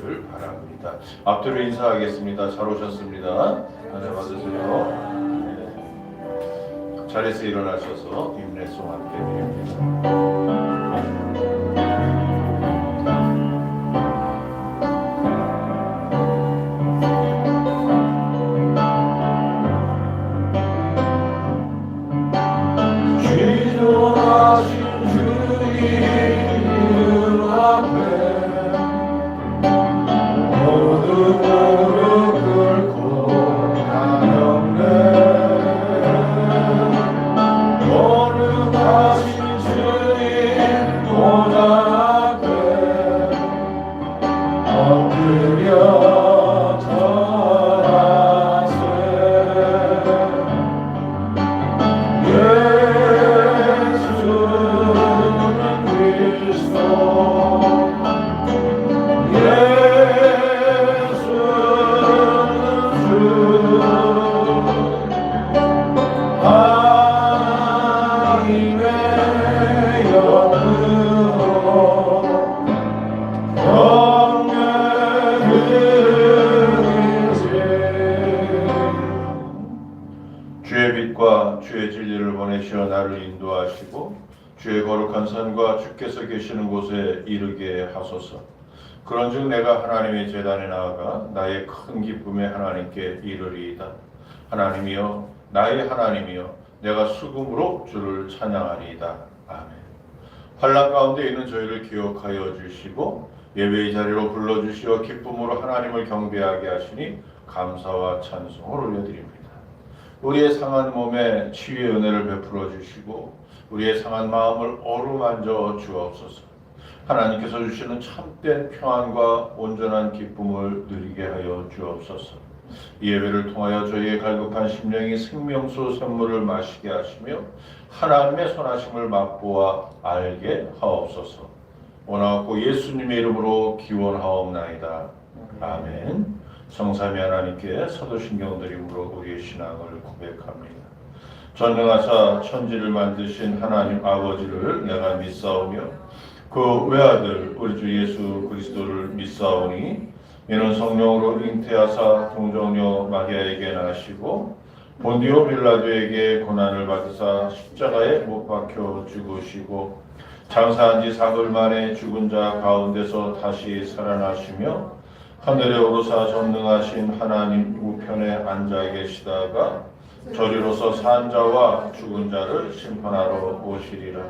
되시기를 바랍니다. 앞뒤로 인사하겠습니다. 잘 오셨습니다. 안내 받으세요. 네. 자리에서 일어나셔서 임례송 함께 드립니다. 주의 진리를 보내시어 나를 인도하시고 주의 거룩한 산과 주께서 계시는 곳에 이르게 하소서. 그런즉 내가 하나님의 제단에 나아가 나의 큰 기쁨에 하나님께 이르리이다. 하나님이여, 나의 하나님이여, 내가 수금으로 주를 찬양하리이다. 아멘. 환난 가운데 있는 저희를 기억하여 주시고 예배의 자리로 불러주시어 기쁨으로 하나님을 경배하게 하시니 감사와 찬송을 올려드립니다. 우리의 상한 몸에 치유의 은혜를 베풀어 주시고 우리의 상한 마음을 어루만져 주옵소서. 하나님께서 주시는 참된 평안과 온전한 기쁨을 누리게 하여 주옵소서. 이 예배를 통하여 저희의 갈급한 심령이 생명수 선물을 마시게 하시며 하나님의 선하심을 맛보아 알게 하옵소서. 원하옵고 예수님의 이름으로 기원하옵나이다. 아멘. 성삼위 하나님께 사도신경드림으로 우리의 신앙을 고백합니다. 전능하사 천지를 만드신 하나님 아버지를 내가 믿사오며 그 외아들 우리 주 예수 그리스도를 믿사오니 이는 성령으로 잉태하사 동정녀 마리아에게 나시고 본디오 빌라도에게 고난을 받으사 십자가에 못 박혀 죽으시고 장사한 지 사흘 만에 죽은 자 가운데서 다시 살아나시며 하늘에 오르사 전능하신 하나님 우편에 앉아 계시다가 저리로서 산 자와 죽은 자를 심판하러 오시리라.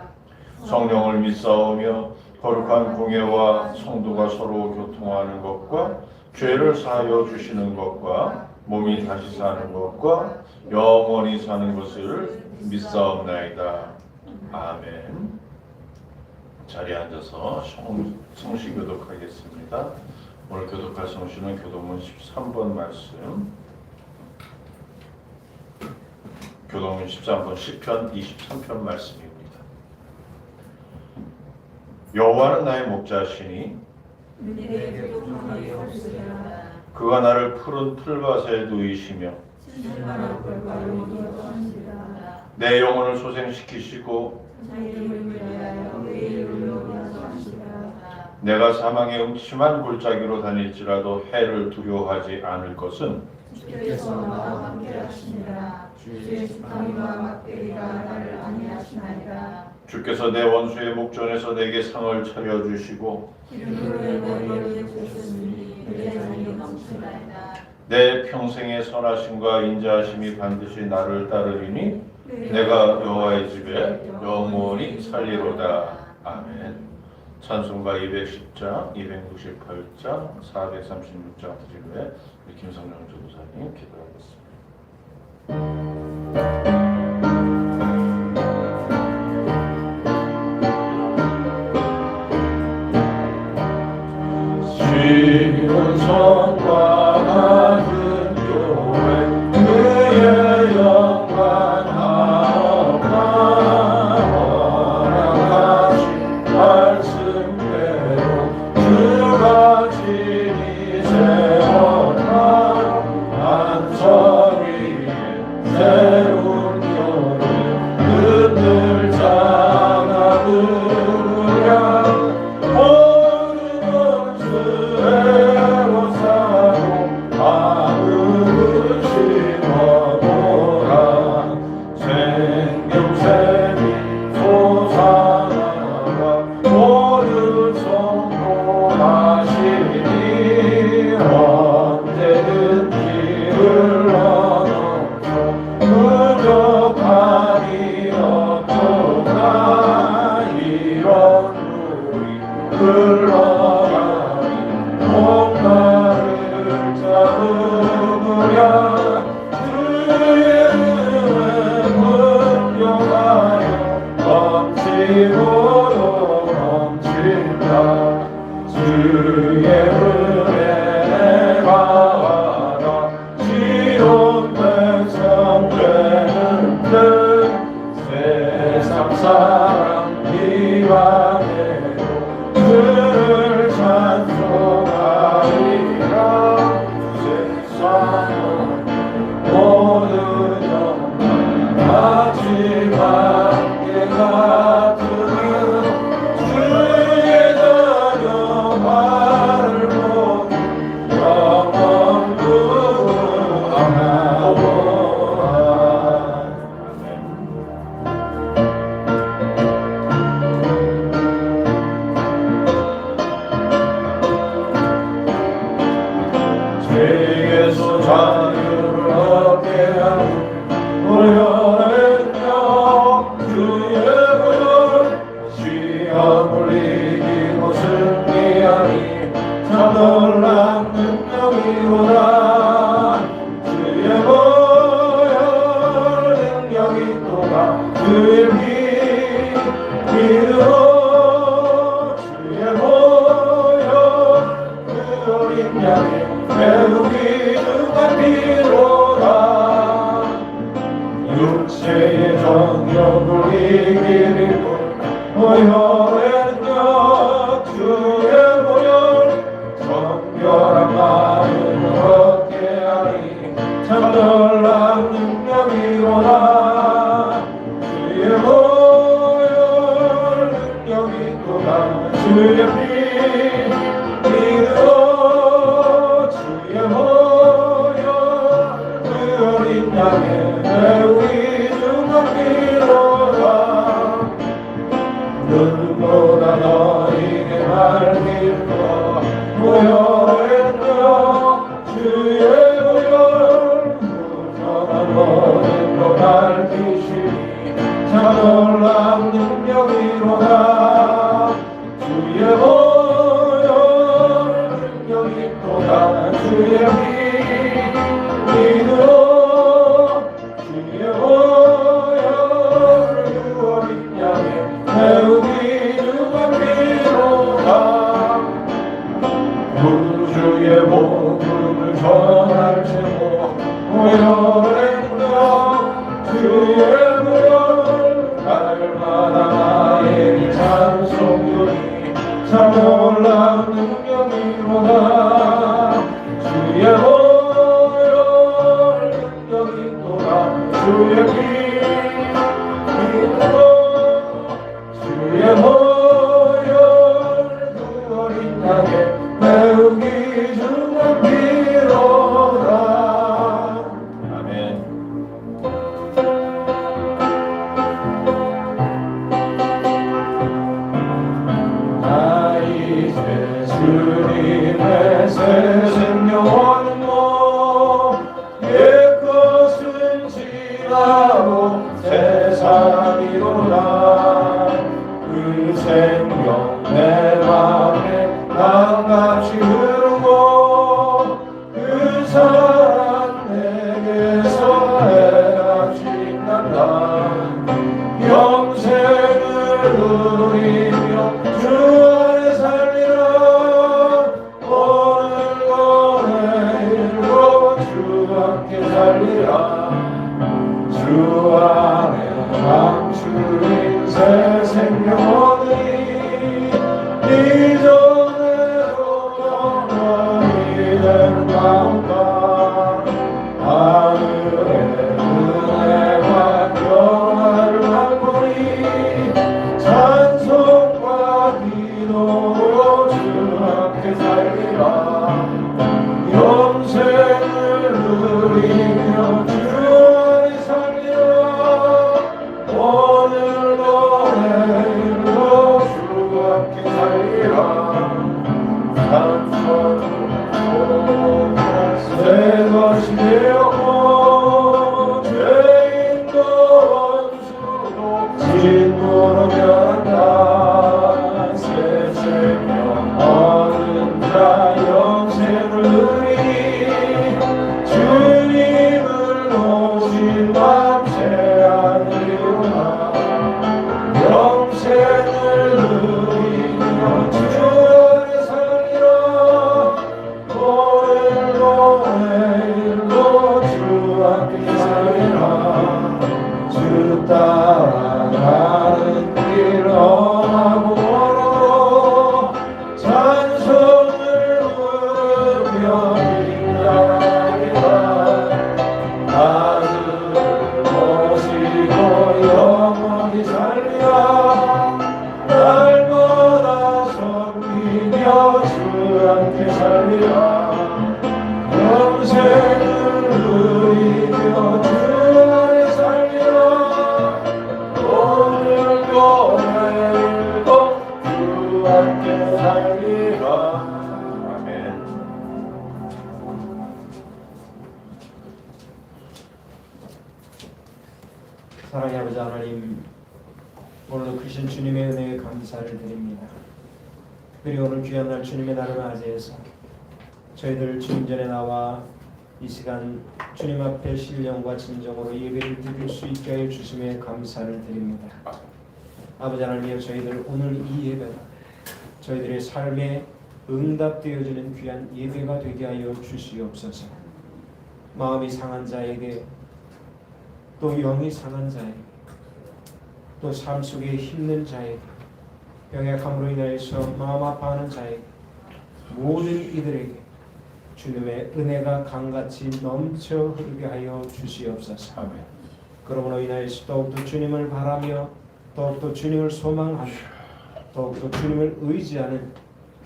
성령을 믿사오며 거룩한 공예와 성도가 서로 교통하는 것과 죄를 사하여 주시는 것과 몸이 다시 사는 것과 영원히 사는 것을 믿사옵나이다. 아멘. 자리에 앉아서 성시 교독하겠습니다. 오늘 교독할 성시는 교독문 13번 말씀, 교독문 13번 시편 23편 말씀입니다. 여호와는 나의 목자시니 그가 나를 푸른 풀밭에 누이시며 내 영혼을 소생시키시고 내가 사망의 음침한 골짜기로 다닐지라도 해를 두려워하지 않을 것은 주께서 나와 함께하시니라. 주의 지팡이와 막대기가 나를 안위하시나이다. 주께서 내 원수의 목전에서 내게 상을 차려주시고 기름으로 내 머리를 부으셨으니 내 잔이 넘치나이다. 내 평생의 선하심과 인자하심이 반드시 나를 따르리니 내가 여호와의 집에 영원히 살리로다. 아멘. 찬송가 210장, 268장, 436장 드린 후에 김성령 전도사님 기도하겠습니다. 쉬운 성과 같은 교회 그의 영광 허락하신 말씀대로 주가 친히 세워난 안성 위에 새로운 교회 그들 장아 부르랴 어느 것을 자유를 얻게 하는 우연의 영 주의 보혈 시험을 이기고 승리하니 참 놀란 능력이로다 주의 보혈 능력이 또다 주의 피 믿으로 주의 보혈 그 어린 양의 매우 귀중한 피로다 육체의 정욕을 이기리고 보혈의 능력 주의 보혈 정결한 마음을 얻게 하니 참 놀란 능력이로다 주의 보혈 능력이 또다 주의 피 믿으로 주의 보혈 그 어린 양의 매우 귀중한 피로다 눈보다 너희에게 말기로 보혈의 능력 주의 보혈 부정한 모든 것 밝히시니 참 놀란 능력이로다 주의 보혈 능력이 또다 주의 피 믿으로 주의 보혈 그 어린 양의 매우 귀중한 피로다 구주의 복음을 전할지고 보혈의 능력 주의 보혈 날마다 나에게 찬송하니 참 놀란 능력이로다 주의 보혈 능력이 또다 주의 피 믿으로 주의 보혈 그 어린 양의 매우 귀중한 피로다 아멘. 나 이제 주님의 새 생명원도 옛것은 지나고 새 사람이로다 그 생명 내 맘에 강같이 흐르고 그 사랑 내게서 해같이 난다 영생을 누리며 주 안에 살리라 오늘도 내일도 주 함께 살리라 주 안에 감추인 새 생명 얻으니 이전에도 영원히 된 마음과 하늘의 은혜와 평화를 맛보니 찬송과 기도로 주 함께 살리라 영생을 누리며 주 안에 살리라 오늘도 내일도 주 함께 살리라 새 것이 되었고 죄인도 원수도 진노로 변한다 새 생명 얻은 자 영생을 누리니 주님을 오신 밤새 하늘이로다 영생을 누리며 주 안에 살리라 오늘도 내일도 주 함께 살리라 주 따라가는 길 험하고 멀어도 찬송을 부르며 빛나리라 나를 모시고 영원히 살리라 날마다 섬기며 주 함께 살리라 영생을 누리며 주 안에 살리라 오늘도 내일도 주 함께 살리라 아멘. 사랑의 아버지 하나님, 오늘도 크신 주님의 은혜에 감사를 드립니다. 그리고 오늘 귀한 날 주님의 날을 맞이해서 저희들 주님 전에 나와 이 시간 주님 앞에 신령과 진정으로 예배를 드릴 수 있게 하여 주심에 감사를 드립니다. 아버지 하나님이여, 저희들 오늘 이 예배가 저희들의 삶에 응답되어지는 귀한 예배가 되게 하여 주시옵소서. 마음이 상한 자에게, 또 영이 상한 자에게, 또 삶 속에 힘든 자에게, 병약함으로 인하여서 마음 아파하는 자에게, 모든 이들에게 주님의 은혜가 강같이 넘쳐 흐르게 하여 주시옵소서. 아멘. 그러므로 인하여서 더욱더 주님을 바라며 더욱더 주님을 소망하며 더욱더 주님을 의지하는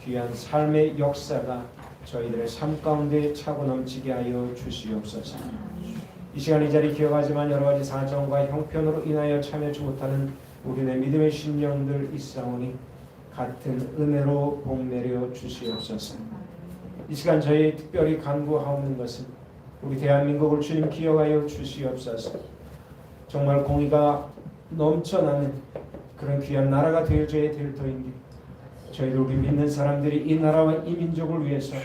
귀한 삶의 역사가 저희들의 삶 가운데 차고 넘치게 하여 주시옵소서. 이 시간 이 자리 기억하지만 여러 가지 사정과 형편으로 인하여 참여하지 못하는 우리의 믿음의 심령들 있사오니 같은 은혜로 복내려 주시옵소서. 이 시간 저희 특별히 간구하옵는 것은 우리 대한민국을 주님 기억하여 주시옵소서. 정말 공의가 넘쳐나는 그런 귀한 나라가 되어져야 될 터인데, 저희들 우리 믿는 사람들이 이 나라와 이 민족을 위해서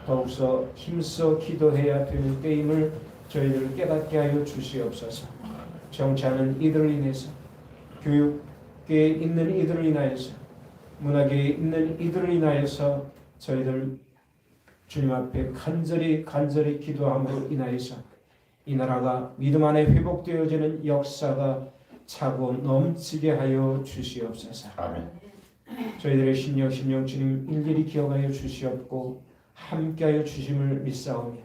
더욱서 힘써 기도해야 되는 때임을 저희들 깨닫게 하여 주시옵소서. 정치하는 이들을 인해서, 교육계에 있는 이들을 인하여서, 문화계에 있는 이들을 인하여서 저희들 주님 앞에 간절히 기도함으로 인하여서 이 나라가 믿음 안에 회복되어지는 역사가 차고 넘치게 하여 주시옵소서. 아멘. 저희들의 심령 주님 일일이 기억하여 주시옵고 함께하여 주심을 믿사오며,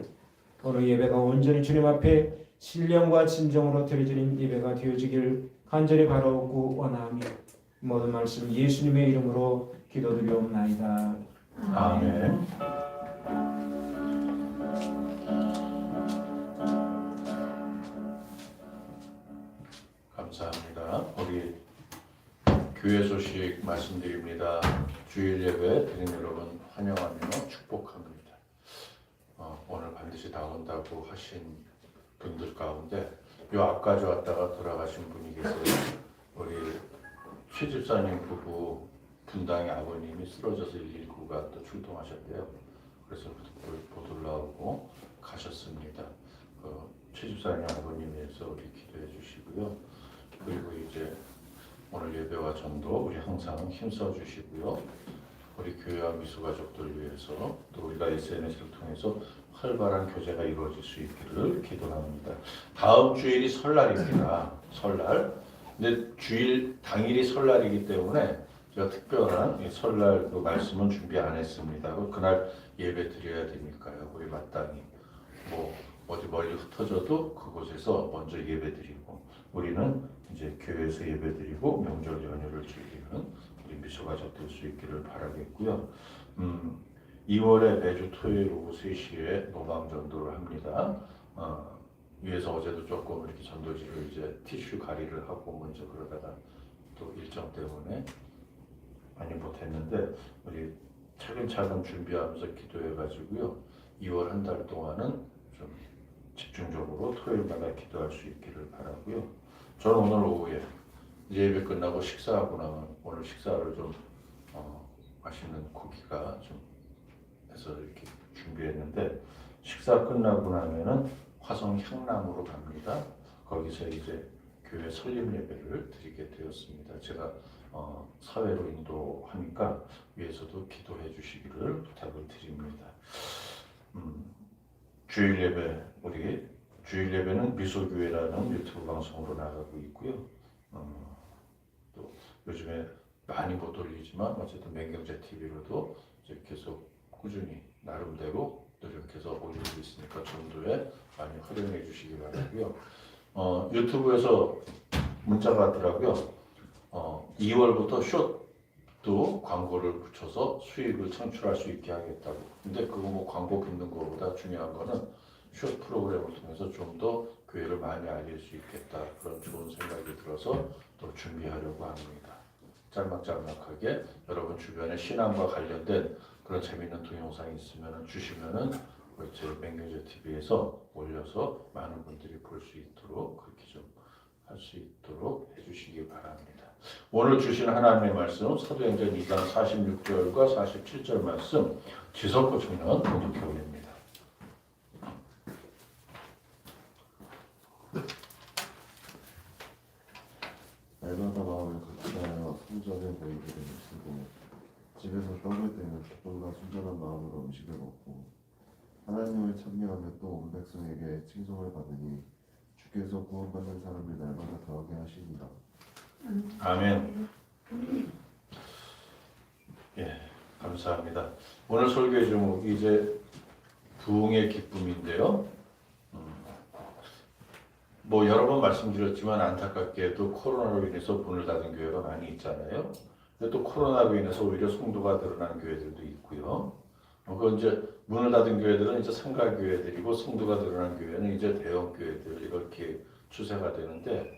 오늘 예배가 온전히 주님 앞에 신령과 진정으로 드려지는 예배가 되어지길 간절히 바라오고 원하며, 모든 말씀 예수님의 이름으로 기도드리옵나이다. 아멘. 감사합니다. 우리 교회 소식 말씀드립니다. 주일 예배 드린 여러분 환영하며 축복합니다. 오늘 반드시 나온다고 하신 분들 가운데 요 앞까지 왔다가 돌아가신 분이 계세요. 우리 최 집사님 부부 분당의 아버님이 쓰러져서 119가 또 출동하셨대요. 그래서 보들 나오고 가셨습니다. 최 집사님 아버님에서 우리 기도해 주시고요. 그리고 이제 오늘 예배와 전도 우리 항상 힘써 주시고요. 우리 교회와 미수가족들 위해서 또 우리가 SNS를 통해서 활발한 교제가 이루어질 수 있기를 기도합니다. 다음 주일이 설날입니다. 설날. 근데 주일 당일이 설날이기 때문에 제가 특별한 설날 그 말씀은 준비 안 했습니다. 그날 예배 드려야 되니까요. 우리 마땅히 뭐 어디 멀리 흩어져도 그곳에서 먼저 예배 드리고, 우리는 이제 교회에서 예배 드리고 명절 연휴를 즐기는 우리 미소가족 될 수 있기를 바라겠고요. 2월에 매주 토요일 오후 3시에 노방 전도를 합니다. 위에서 어제도 조금 이렇게 전도지를 이제 티슈 가리를 하고 먼저 그러다가 또 일정 때문에 많이 못했는데, 우리 차근차근 준비하면서 기도해가지고요. 2월 한 달 동안은 좀 집중적으로 토요일마다 기도할 수 있기를 바라고요. 저는 오늘 오후에 예배 끝나고 식사하고 나면 오늘 식사를 좀 맛있는 고기가 좀 해서 이렇게 준비했는데, 식사 끝나고 나면은 화성 향남으로 갑니다. 거기서 이제 교회 설립 예배를 드리게 되었습니다. 제가 사회로 인도하니까 위에서도 기도해 주시기를 부탁을 드립니다. 주일 예배, 우리 주일 예배는 미소교회라는 유튜브 방송으로 나가고 있고요. 또 요즘에 많이 못 올리지만 어쨌든 맹경제 TV로도 이제 계속 꾸준히 나름대로 노력해서 올리고 있으니까 전도에 많이 활용해 주시기 바라고요. 유튜브에서 문자가 왔더라고요. 2월부터 숏도 광고를 붙여서 수익을 창출할 수 있게 하겠다고. 근데 그거 뭐 광고 붙는 것보다 중요한 거는 숏 프로그램을 통해서 좀 더 교회를 많이 알릴 수 있겠다, 그런 좋은 생각이 들어서 또 준비하려고 합니다. 짤막짤막하게 여러분 주변에 신앙과 관련된 그런 재미있는 동영상이 있으면 주시면은 제 맹경제 TV에서 올려서 많은 분들이 볼 수 있도록 그렇게 좀 할 수 있도록 해주시기 바랍니다. 오늘 주신 하나님의 말씀 사도행전 2장 46절과 47절 말씀 지석구 청년 공독해 올립니다. 날마다 마음을 같이하여 성전에 모이기를 쓰고 집에서 떡을 떼며 기쁨과 순전한 마음으로 음식을 먹고 하나님을 찬미하며 또 온 백성에게 칭송을 받으니 주께서 구원받는 사람을 날마다 더하게 하십니다. 아멘. 예, 감사합니다. 오늘 설교의 제목이 이제 부흥의 기쁨인데요. 뭐 여러 번 말씀드렸지만 안타깝게도 코로나로 인해서 문을 닫은 교회가 많이 있잖아요. 근데 또 코로나로 인해서 오히려 성도가 늘어난 교회들도 있고요. 그 이제 문을 닫은 교회들은 이제 상가 교회들이고 성도가 늘어난 교회는 이제 대형 교회들 이렇게 추세가 되는데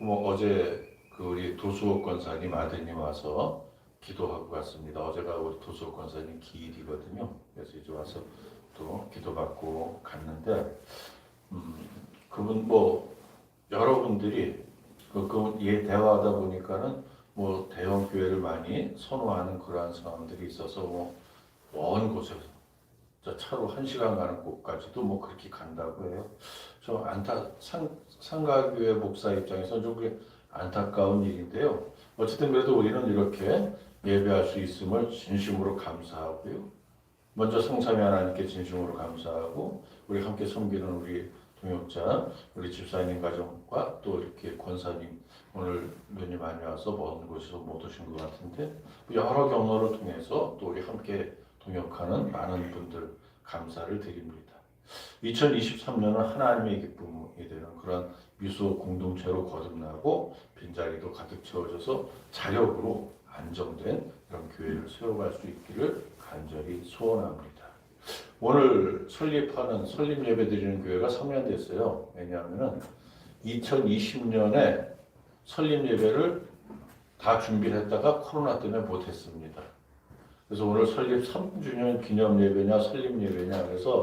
뭐 어제 그 우리 도수옥 권사님 아드님 와서 기도하고 갔습니다. 어제가 우리 도수옥 권사님 기일이거든요. 그래서 이제 와서 또 기도받고 갔는데 그분 뭐 여러분들이 예 대화하다 보니까는 뭐 대형 교회를 많이 선호하는 그러한 상황들이 있어서 뭐 먼 곳에서 차로 1시간 가는 곳까지도 뭐 그렇게 간다고 해요. 저 상가교회 목사 입장에서 좀 그게 안타까운 일인데요. 어쨌든 그래도 우리는 이렇게 예배할 수 있음을 진심으로 감사하고요. 먼저 성삼위 하나님께 진심으로 감사하고 우리 함께 섬기는 우리 동역자, 우리 집사님 가정과 또 이렇게 권사님 오늘 눈이 많이 와서 먼 곳에서 못 오신 것 같은데 여러 경로를 통해서 또 우리 함께 동역하는 많은 분들 감사를 드립니다. 2023년은 하나님의 기쁨이 되는 그런 미수 공동체로 거듭나고 빈자리도 가득 채워져서 자력으로 안정된 이런 교회를 세워갈 수 있기를 간절히 소원합니다. 오늘 설립하는 설립 예배 드리는 교회가 3년 됐어요. 왜냐하면 2020년에 설립 예배를 다 준비를 했다가 코로나 때문에 못했습니다. 그래서 오늘 설립 3주년 기념 예배냐 설립 예배냐 그래서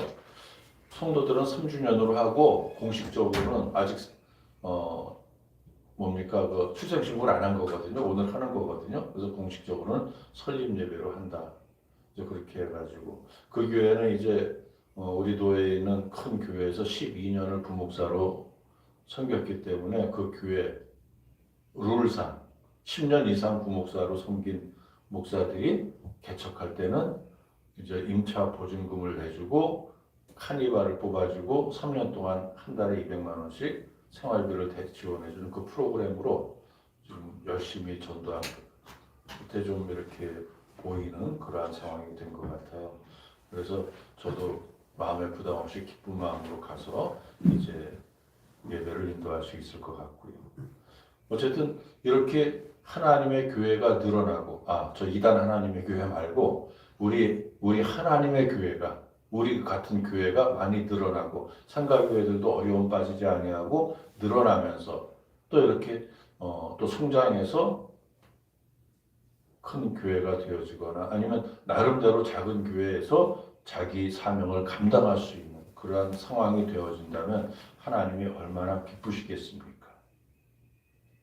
성도들은 3주년으로 하고 공식적으로는 아직 그 출생신고를 안 한 거거든요. 오늘 하는 거거든요. 그래서 공식적으로는 설립 예배로 한다. 이제 그렇게 해가지고 그 교회는 이제 우리 도에 있는 큰 교회에서 12년을 부목사로 섬겼기 때문에 그 교회 룰상 10년 이상 부목사로 섬긴 목사들이 개척할 때는 이제 임차 보증금을 내주고 카니발을 뽑아주고 3년 동안 한 달에 200만 원씩 생활비를 지원해주는 그 프로그램으로 좀 열심히 전도한 그때 좀 이렇게 보이는 그러한 상황이 된 것 같아요. 그래서 저도 마음에 부담 없이 기쁜 마음으로 가서 이제 예배를 인도할 수 있을 것 같고요. 어쨌든 이렇게 하나님의 교회가 늘어나고 저 이단 하나님의 교회 말고 우리 하나님의 교회가 우리 같은 교회가 많이 늘어나고 상가교회들도 어려움 빠지지 아니하고 늘어나면서 또 이렇게 또 성장해서 큰 교회가 되어지거나 아니면 나름대로 작은 교회에서 자기 사명을 감당할 수 있는 그러한 상황이 되어진다면 하나님이 얼마나 기쁘시겠습니까?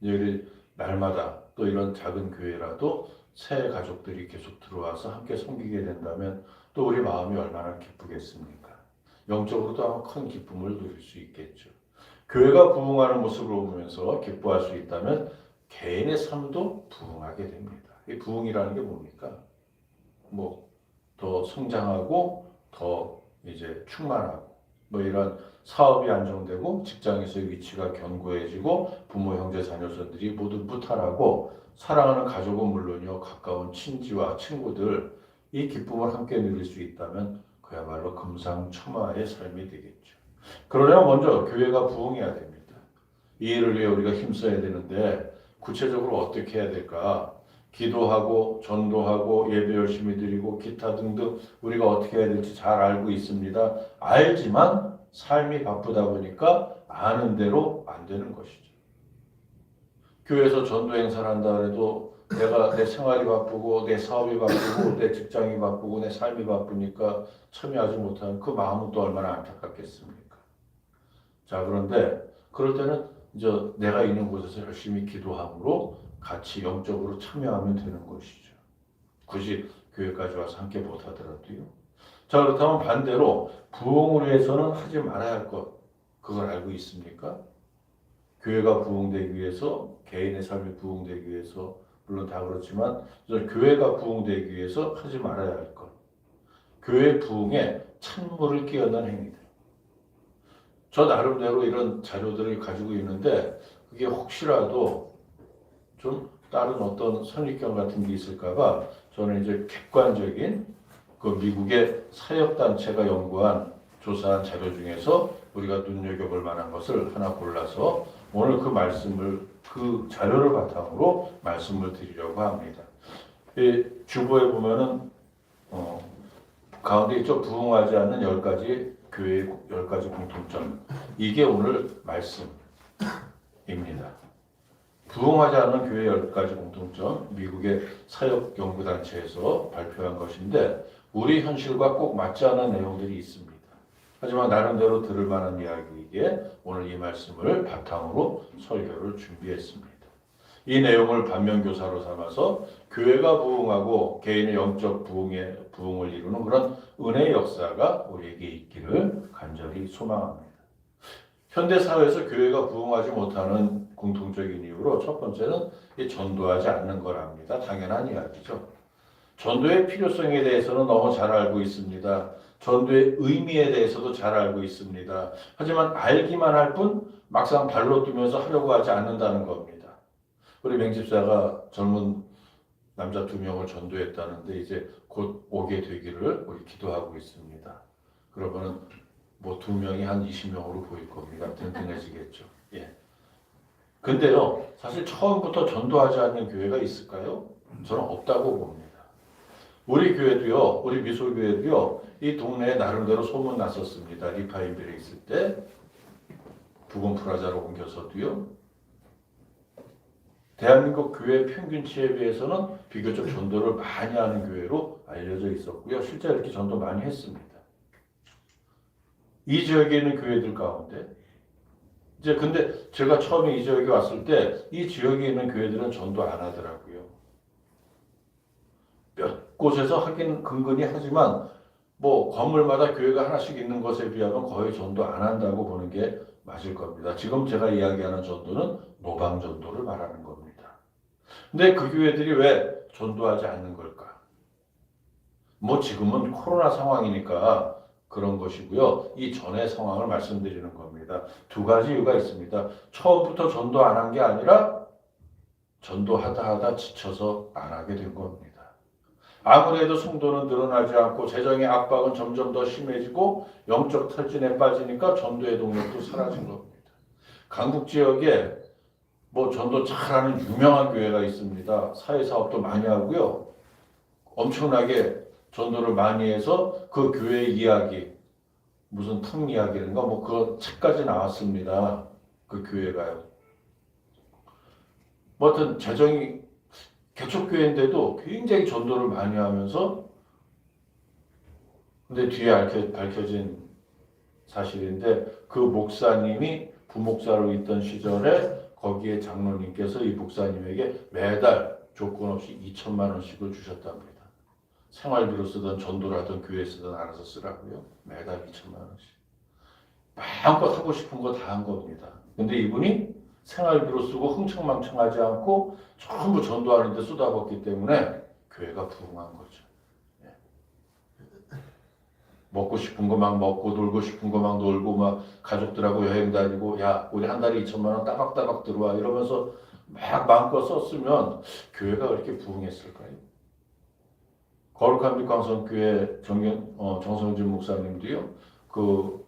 이제 날마다 또 이런 작은 교회라도 새 가족들이 계속 들어와서 함께 섬기게 된다면 또 우리 마음이 얼마나 기쁘겠습니까? 영적으로도 아마 큰 기쁨을 누릴 수 있겠죠. 교회가 부흥하는 모습을 보면서 기뻐할 수 있다면 개인의 삶도 부흥하게 됩니다. 이 부흥이라는 게 뭡니까? 더 성장하고 더 이제 충만하고 이런 사업이 안정되고 직장에서의 위치가 견고해지고 부모 형제 자녀들이 모두 무탈하고 사랑하는 가족은 물론이요 가까운 친지와 친구들 이 기쁨을 함께 누릴 수 있다면 그야말로 금상첨화의 삶이 되겠죠. 그러려면 먼저 교회가 부흥해야 됩니다. 이 일을 위해 우리가 힘써야 되는데 구체적으로 어떻게 해야 될까? 기도하고 전도하고 예배 열심히 드리고 기타 등등 우리가 어떻게 해야 될지 잘 알고 있습니다. 알지만 삶이 바쁘다 보니까 아는 대로 안 되는 것이죠. 교회에서 전도 행사를 한다 해도 내가 내 생활이 바쁘고 내 사업이 바쁘고 내 직장이 바쁘고 내 삶이 바쁘니까 참여하지 못하는 그 마음은 또 얼마나 안타깝겠습니까? 자, 그런데 그럴 때는 이제 내가 있는 곳에서 열심히 기도함으로 같이 영적으로 참여하면 되는 것이죠. 굳이 교회까지 와서 함께 못하더라도요. 자, 그렇다면 반대로 부흥을 위해서는 하지 말아야 할 것, 그걸 알고 있습니까? 교회가 부흥되기 위해서, 개인의 삶이 부흥되기 위해서, 물론 다 그렇지만 교회가 부흥되기 위해서 하지 말아야 할 것, 교회 부흥에 찬물을 끼얹는 행위들. 저 나름대로 이런 자료들을 가지고 있는데 그게 혹시라도 좀 다른 어떤 선입견 같은 게 있을까봐 저는 이제 객관적인 그 미국의 사역단체가 연구한 조사한 자료 중에서 우리가 눈여겨볼 만한 것을 하나 골라서 오늘 그 말씀을, 그 자료를 바탕으로 말씀을 드리려고 합니다. 이 주보에 보면은 가운데 있죠. 부흥하지 않는 10가지 교회의 10가지 공통점. 이게 오늘 말씀입니다. 부흥하지 않는 교회의 10가지 공통점, 미국의 사역연구단체에서 발표한 것인데 우리 현실과 꼭 맞지 않는 내용들이 있습니다. 하지만 나름대로 들을 만한 이야기이기에 오늘 이 말씀을 바탕으로 설교를 준비했습니다. 이 내용을 반면교사로 삼아서 교회가 부흥하고 개인의 영적 부흥을 이루는 그런 은혜의 역사가 우리에게 있기를 간절히 소망합니다. 현대 사회에서 교회가 부흥하지 못하는 공통적인 이유로 첫 번째는 전도하지 않는 거랍니다. 당연한 이야기죠. 전도의 필요성에 대해서는 너무 잘 알고 있습니다. 전도의 의미에 대해서도 잘 알고 있습니다. 하지만 알기만 할 뿐 막상 발로 뛰면서 하려고 하지 않는다는 겁니다. 우리 맹집사가 젊은 남자 2명을 전도했다는데 이제 곧 오게 되기를 우리 기도하고 있습니다. 그러면은 뭐 2명이 한 20명으로 보일 겁니다. 든든해지겠죠. 예. 근데요, 사실 처음부터 전도하지 않는 교회가 있을까요? 저는 없다고 봅니다. 우리 교회도요, 우리 미소교회도요, 이 동네에 나름대로 소문 났었습니다. 리파인빌에 있을 때 부근 프라자로 옮겨서도요. 대한민국 교회 평균치에 비해서는 비교적 전도를 많이 하는 교회로 알려져 있었고요. 실제 이렇게 전도 많이 했습니다. 이 지역에 있는 교회들 가운데 이제 근데 제가 처음에 이 지역에 왔을 때 이 지역에 있는 교회들은 전도 안 하더라고요. 몇 곳에서 하긴 근근히 하지만 뭐 건물마다 교회가 하나씩 있는 것에 비하면 거의 전도 안 한다고 보는 게 맞을 겁니다. 지금 제가 이야기하는 전도는 모방 전도를 말하는 겁니다. 근데 그 교회들이 왜 전도하지 않는 걸까? 뭐 지금은 코로나 상황이니까 그런 것이고요. 이 전의 상황을 말씀드리는 겁니다. 2가지 이유가 있습니다. 처음부터 전도 안 한 게 아니라 전도하다 지쳐서 안 하게 된 겁니다. 아무래도 성도는 늘어나지 않고 재정의 압박은 점점 더 심해지고 영적 탈진에 빠지니까 전도의 동력도 사라진 겁니다. 강북 지역에 뭐 전도 잘하는 유명한 교회가 있습니다. 사회사업도 많이 하고요. 엄청나게 전도를 많이 해서 그 교회 이야기, 무슨 탕 이야기인가 뭐 그 책까지 나왔습니다. 그 교회가요. 뭐 하여튼 재정이 개척교회인데도 굉장히 전도를 많이 하면서 근데 뒤에 밝혀진 사실인데 그 목사님이 부목사로 있던 시절에 거기에 장로님께서 이 목사님에게 매달 조건 없이 2천만 원씩을 주셨답니다. 생활비로 쓰던 전도를 하던 교회에 쓰던 알아서 쓰라고요. 매달 2천만 원씩. 마음껏 하고 싶은 거 다 한 겁니다. 근데 이분이 생활비로 쓰고 흥청망청하지 않고 전부 전도하는 데 쏟아붓기 때문에 교회가 부흥한 거죠. 예. 먹고 싶은 거 막 먹고 놀고 싶은 거 막 놀고 막 가족들하고 여행 다니고 야 우리 한 달에 2천만 원 따박따박 들어와 이러면서 막 마음껏 썼으면 교회가 그렇게 부흥했을까요? 거룩한 빛 광성교회 정성진 목사님도요. 그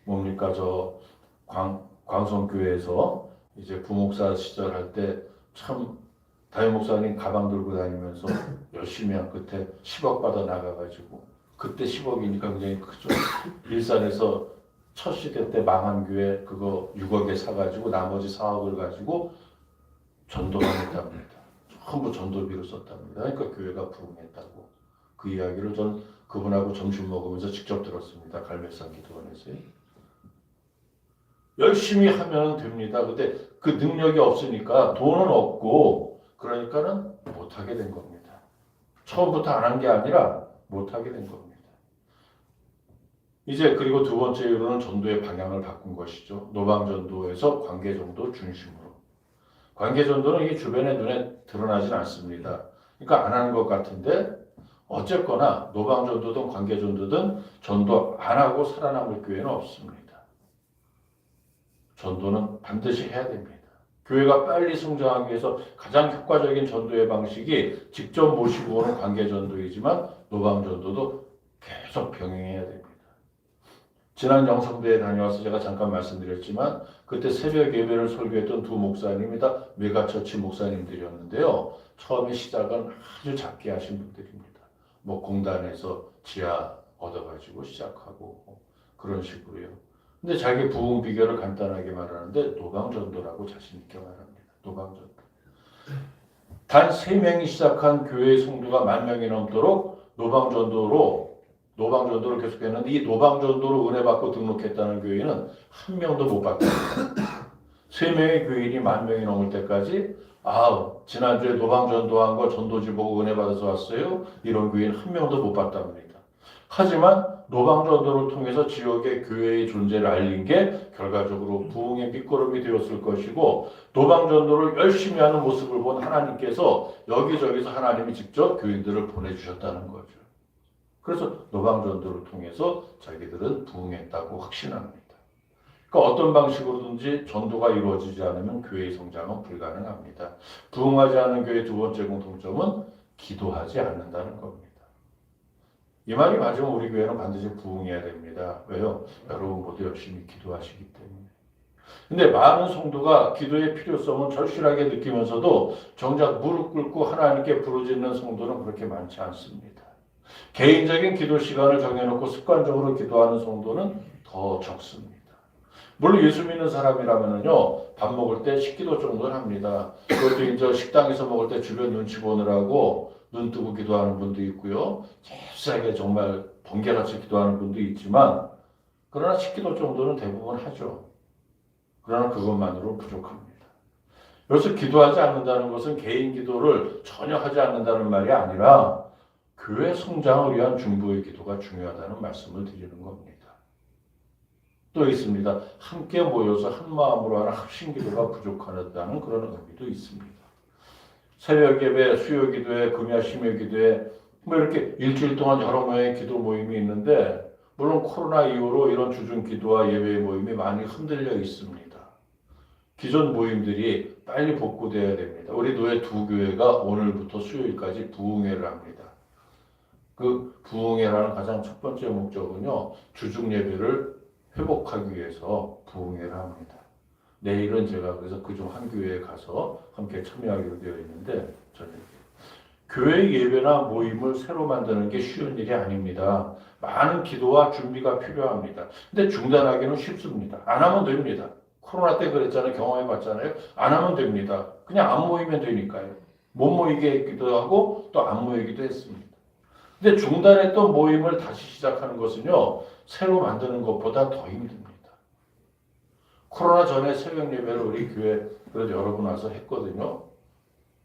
뭡니까 저 광성교회에서 이제 부목사 시절 할 때 참 담임 목사님 가방 들고 다니면서 열심히 한 끝에 10억 받아 나가가지고 그때 10억이니까 굉장히 크죠. 일산에서 첫 시대 때 망한 교회 그거 6억에 사가지고 나머지 4억을 가지고 전도를 했답니다. 전부 전도비로 썼답니다. 그러니까 교회가 부흥했다고 그 이야기를 전 그분하고 점심 먹으면서 직접 들었습니다. 갈매산 기도원에서요. 열심히 하면 됩니다. 근데 그 능력이 없으니까 돈은 없고 그러니까는 못하게 된 겁니다. 처음부터 안 한 게 아니라 못하게 된 겁니다. 이제 그리고 두 번째 이유로는 전도의 방향을 바꾼 것이죠. 노방전도에서 관계전도 중심으로. 관계전도는 이게 주변의 눈에 드러나진 않습니다. 그러니까 안 하는 것 같은데 어쨌거나 노방전도든 관계전도든 전도 안 하고 살아남을 교회는 없습니다. 전도는 반드시 해야 됩니다. 교회가 빨리 성장하기 위해서 가장 효과적인 전도의 방식이 직접 모시고 오는 관계전도이지만 노방전도도 계속 병행해야 됩니다. 지난 영성대에 다녀와서 제가 잠깐 말씀드렸지만 그때 새벽 예배를 설교했던 두 목사님이 다 메가처치 목사님들이었는데요. 처음에 시작은 아주 작게 하신 분들입니다. 뭐 공단에서 지하 얻어가지고 시작하고 그런 식으로요. 근데 자기 부흥 비결을 간단하게 말하는데 노방전도라고 자신 있게 말합니다. 노방전도. 단 3명이 시작한 교회의 성도가 10,000명이 넘도록 노방전도를 계속했는데 이 노방전도로 은혜 받고 등록했다는 교회는 한 명도 못 받습니다. 3명의 교인이 10,000명이 넘을 때까지 지난주에 노방전도한 거 전도지 보고 은혜 받아서 왔어요. 이런 교인 한 명도 못 받답니다. 하지만 노방전도를 통해서 지역의 교회의 존재를 알린 게 결과적으로 부흥의 밑거름이 되었을 것이고 노방전도를 열심히 하는 모습을 본 하나님께서 여기저기서 하나님이 직접 교인들을 보내주셨다는 거죠. 그래서 노방전도를 통해서 자기들은 부흥했다고 확신합니다. 그러니까 어떤 방식으로든지 전도가 이루어지지 않으면 교회의 성장은 불가능합니다. 부흥하지 않는 교회의 두 번째 공통점은 기도하지 않는다는 겁니다. 이 말이 맞으면 우리 교회는 반드시 부흥해야 됩니다. 왜요? 여러분 모두 열심히 기도하시기 때문에. 근데 많은 성도가 기도의 필요성은 절실하게 느끼면서도 정작 무릎 꿇고 하나님께 부르짖는 성도는 그렇게 많지 않습니다. 개인적인 기도 시간을 정해놓고 습관적으로 기도하는 성도는 더 적습니다. 물론 예수 믿는 사람이라면요, 밥 먹을 때 식기도 정도는 합니다. 그것도 이제 식당에서 먹을 때 주변 눈치 보느라고 눈 뜨고 기도하는 분도 있고요. 잽싸게 정말 번개같이 기도하는 분도 있지만, 그러나 식기도 정도는 대부분 하죠. 그러나 그것만으로 부족합니다. 여기서 기도하지 않는다는 것은 개인 기도를 전혀 하지 않는다는 말이 아니라 교회 성장을 위한 중보의 기도가 중요하다는 말씀을 드리는 겁니다. 또 있습니다. 함께 모여서 한 마음으로 하는 합심 기도가 부족하다는 그런 의미도 있습니다. 새벽 예배, 수요 기도회, 금야 심야 기도회 뭐 이렇게 일주일 동안 여러 명의 기도 모임이 있는데 물론 코로나 이후로 이런 주중 기도와 예배 모임이 많이 흔들려 있습니다. 기존 모임들이 빨리 복구되어야 됩니다. 우리 노예 두 교회가 오늘부터 수요일까지 부흥회를 합니다. 그 부흥회라는 가장 첫 번째 목적은요, 주중 예배를 회복하기 위해서 부흥회를 합니다. 내일은 제가 그래서 그중 한 교회에 가서 함께 참여하기로 되어 있는데 저녁에 교회 예배나 모임을 새로 만드는 게 쉬운 일이 아닙니다. 많은 기도와 준비가 필요합니다. 근데 중단하기는 쉽습니다. 안 하면 됩니다. 코로나 때 그랬잖아요. 경험해 봤잖아요. 안 하면 됩니다. 그냥 안 모이면 되니까요. 못 모이게 했기도 하고 또 안 모이기도 했습니다. 근데 중단했던 모임을 다시 시작하는 것은요, 새로 만드는 것보다 더 힘듭니다. 코로나 전에 새벽 예배를 우리 교회 그래도 여러 분 와서 했거든요.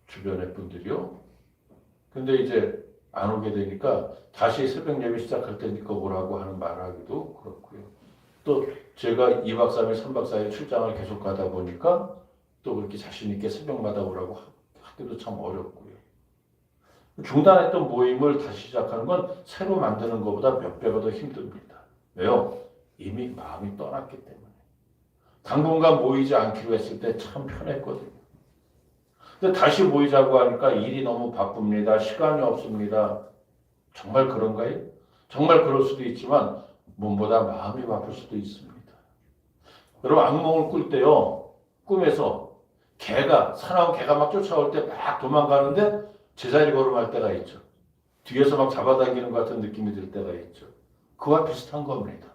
주변의 분들이요. 근데 이제 안 오게 되니까 다시 새벽 예배 시작할 때니까 오라고 하는 말하기도 그렇고요. 또 제가 2박 3일, 3박 4일 출장을 계속 가다 보니까 또 그렇게 자신 있게 새벽마다 오라고 하기도 참 어렵고요. 중단했던 모임을 다시 시작하는 건 새로 만드는 것보다 몇 배가 더 힘듭니다. 왜요? 이미 마음이 떠났기 때문에. 당분간 모이지 않기로 했을 때 참 편했거든요. 근데 다시 모이자고 하니까 일이 너무 바쁩니다. 시간이 없습니다. 정말 그런가요? 정말 그럴 수도 있지만 몸보다 마음이 바쁠 수도 있습니다. 여러분 악몽을 꿀 때요, 꿈에서 사나운 개가 막 쫓아올 때 막 도망가는데 제자리 걸음할 때가 있죠. 뒤에서 막 잡아당기는 것 같은 느낌이 들 때가 있죠. 그와 비슷한 겁니다.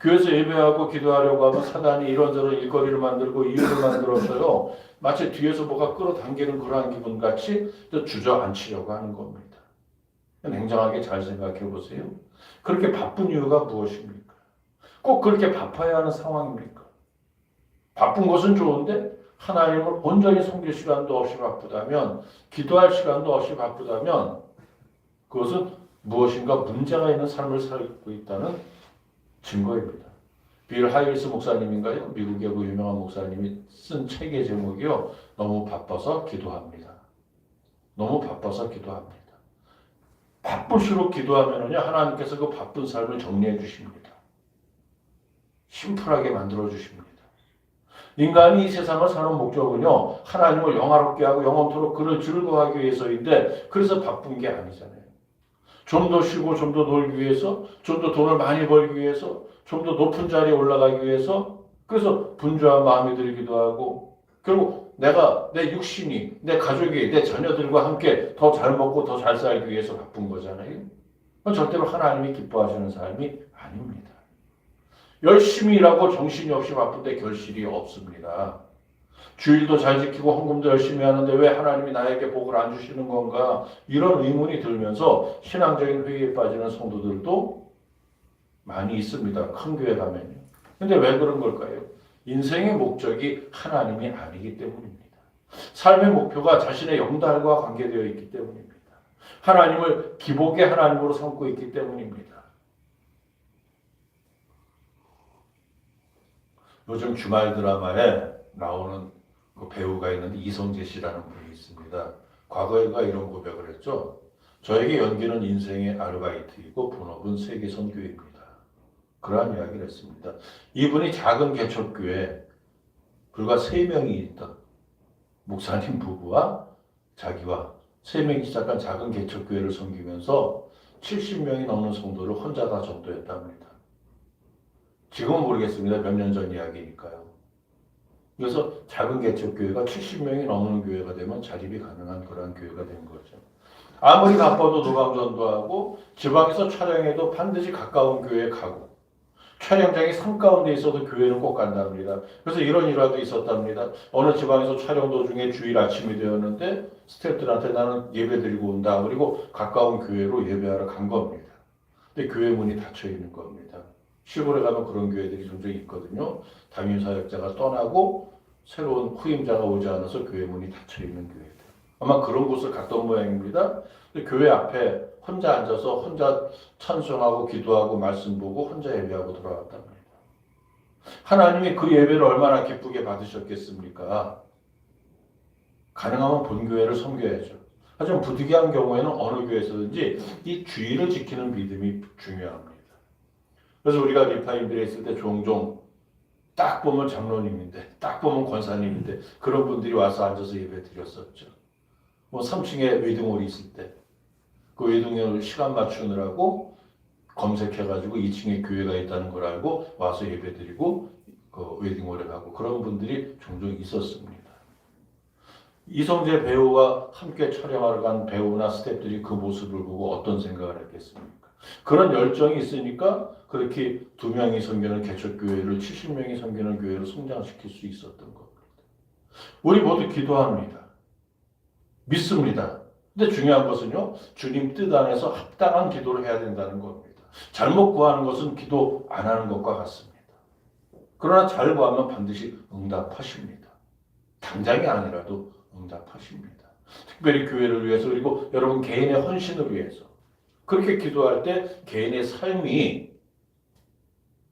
교회에서 예배하고 기도하려고 하면 사단이 이런저런 일거리를 만들고 이유를 만들어서요, 마치 뒤에서 뭐가 끌어당기는 그러한 기분같이 주저앉히려고 하는 겁니다. 냉정하게 잘 생각해 보세요. 그렇게 바쁜 이유가 무엇입니까? 꼭 그렇게 바빠야 하는 상황입니까? 바쁜 것은 좋은데 하나님을 온전히 섬길 시간도 없이 바쁘다면, 기도할 시간도 없이 바쁘다면 그것은 무엇인가 문제가 있는 삶을 살고 있다는 증거입니다. 빌 하이리스 목사님인가요? 미국의 그 유명한 목사님이 쓴 책의 제목이요. 너무 바빠서 기도합니다. 너무 바빠서 기도합니다. 바쁠수록 기도하면은요, 하나님께서 그 바쁜 삶을 정리해 주십니다. 심플하게 만들어 주십니다. 인간이 이 세상을 사는 목적은요, 하나님을 영화롭게 하고 영원토록 그를 즐거워하기 위해서인데, 그래서 바쁜 게 아니잖아요. 좀 더 쉬고 좀 더 놀기 위해서, 좀 더 돈을 많이 벌기 위해서, 좀 더 높은 자리에 올라가기 위해서, 그래서 분주한 마음이 들기도 하고, 결국 내가, 내 육신이, 내 가족이, 내 자녀들과 함께 더 잘 먹고 더 잘 살기 위해서 바쁜 거잖아요. 그건 절대로 하나님이 기뻐하시는 삶이 아닙니다. 열심히 일하고 정신이 없이 바쁜데 결실이 없습니다. 주일도 잘 지키고 헌금도 열심히 하는데 왜 하나님이 나에게 복을 안 주시는 건가? 이런 의문이 들면서 신앙적인 회의에 빠지는 성도들도 많이 있습니다. 큰 교회 가면요. 근데 왜 그런 걸까요? 인생의 목적이 하나님이 아니기 때문입니다. 삶의 목표가 자신의 영달과 관계되어 있기 때문입니다. 하나님을 기복의 하나님으로 삼고 있기 때문입니다. 요즘 주말 드라마에 나오는 그 배우가 있는데 이성재 씨라는 분이 있습니다. 과거에가 이런 고백을 했죠. 저에게 연기는 인생의 아르바이트이고 본업은 세계 선교입니다. 그러한 이야기를 했습니다. 이분이 작은 개척교회 불과 3명이 있던 목사님 부부와 자기와 3명이 시작한 작은 개척교회를 섬기면서 70명이 넘는 성도를 혼자 다 전도했답니다. 지금은 모르겠습니다. 몇 년 전 이야기니까요. 그래서 작은 개척교회가 70명이 넘는 교회가 되면 자립이 가능한 그런 교회가 된 거죠. 아무리 바빠도 노방전도하고 지방에서 촬영해도 반드시 가까운 교회에 가고 촬영장이 산 가운데 있어도 교회는 꼭 간답니다. 그래서 이런 일화도 있었답니다. 어느 지방에서 촬영 도중에 주일 아침이 되었는데 스태프들한테 나는 예배 드리고 온다. 그리고 가까운 교회로 예배하러 간 겁니다. 근데 교회 문이 닫혀 있는 겁니다. 시골에 가면 그런 교회들이 종종 있거든요. 담임 사역자가 떠나고 새로운 후임자가 오지 않아서 교회 문이 닫혀 있는 교회들. 아마 그런 곳을 갔던 모양입니다. 교회 앞에 혼자 앉아서 혼자 찬송하고 기도하고 말씀 보고 혼자 예배하고 돌아왔답니다. 하나님이 그 예배를 얼마나 기쁘게 받으셨겠습니까? 가능하면 본교회를 섬겨야죠. 하지만 부득이한 경우에는 어느 교회에서든지 이 주의를 지키는 믿음이 중요합니다. 그래서 우리가 리파인들에 있을 때 종종 딱 보면 장로님인데 딱 보면 권사님인데 그런 분들이 와서 앉아서 예배 드렸었죠. 뭐 3층에 웨딩홀이 있을 때 그 웨딩홀 시간 맞추느라고 검색해가지고 2층에 교회가 있다는 걸 알고 와서 예배 드리고 그 웨딩홀에 가고 그런 분들이 종종 있었습니다. 이성재 배우와 함께 촬영하러 간 배우나 스태프들이 그 모습을 보고 어떤 생각을 했겠습니까? 그런 열정이 있으니까 그렇게 2명이 섬기는 개척교회를 70명이 섬기는 교회로 성장시킬 수 있었던 겁니다. 우리 모두 기도합니다. 믿습니다. 근데 중요한 것은요, 주님 뜻 안에서 합당한 기도를 해야 된다는 겁니다. 잘못 구하는 것은 기도 안 하는 것과 같습니다. 그러나 잘 구하면 반드시 응답하십니다. 당장이 아니라도 응답하십니다. 특별히 교회를 위해서 그리고 여러분 개인의 헌신을 위해서 그렇게 기도할 때 개인의 삶이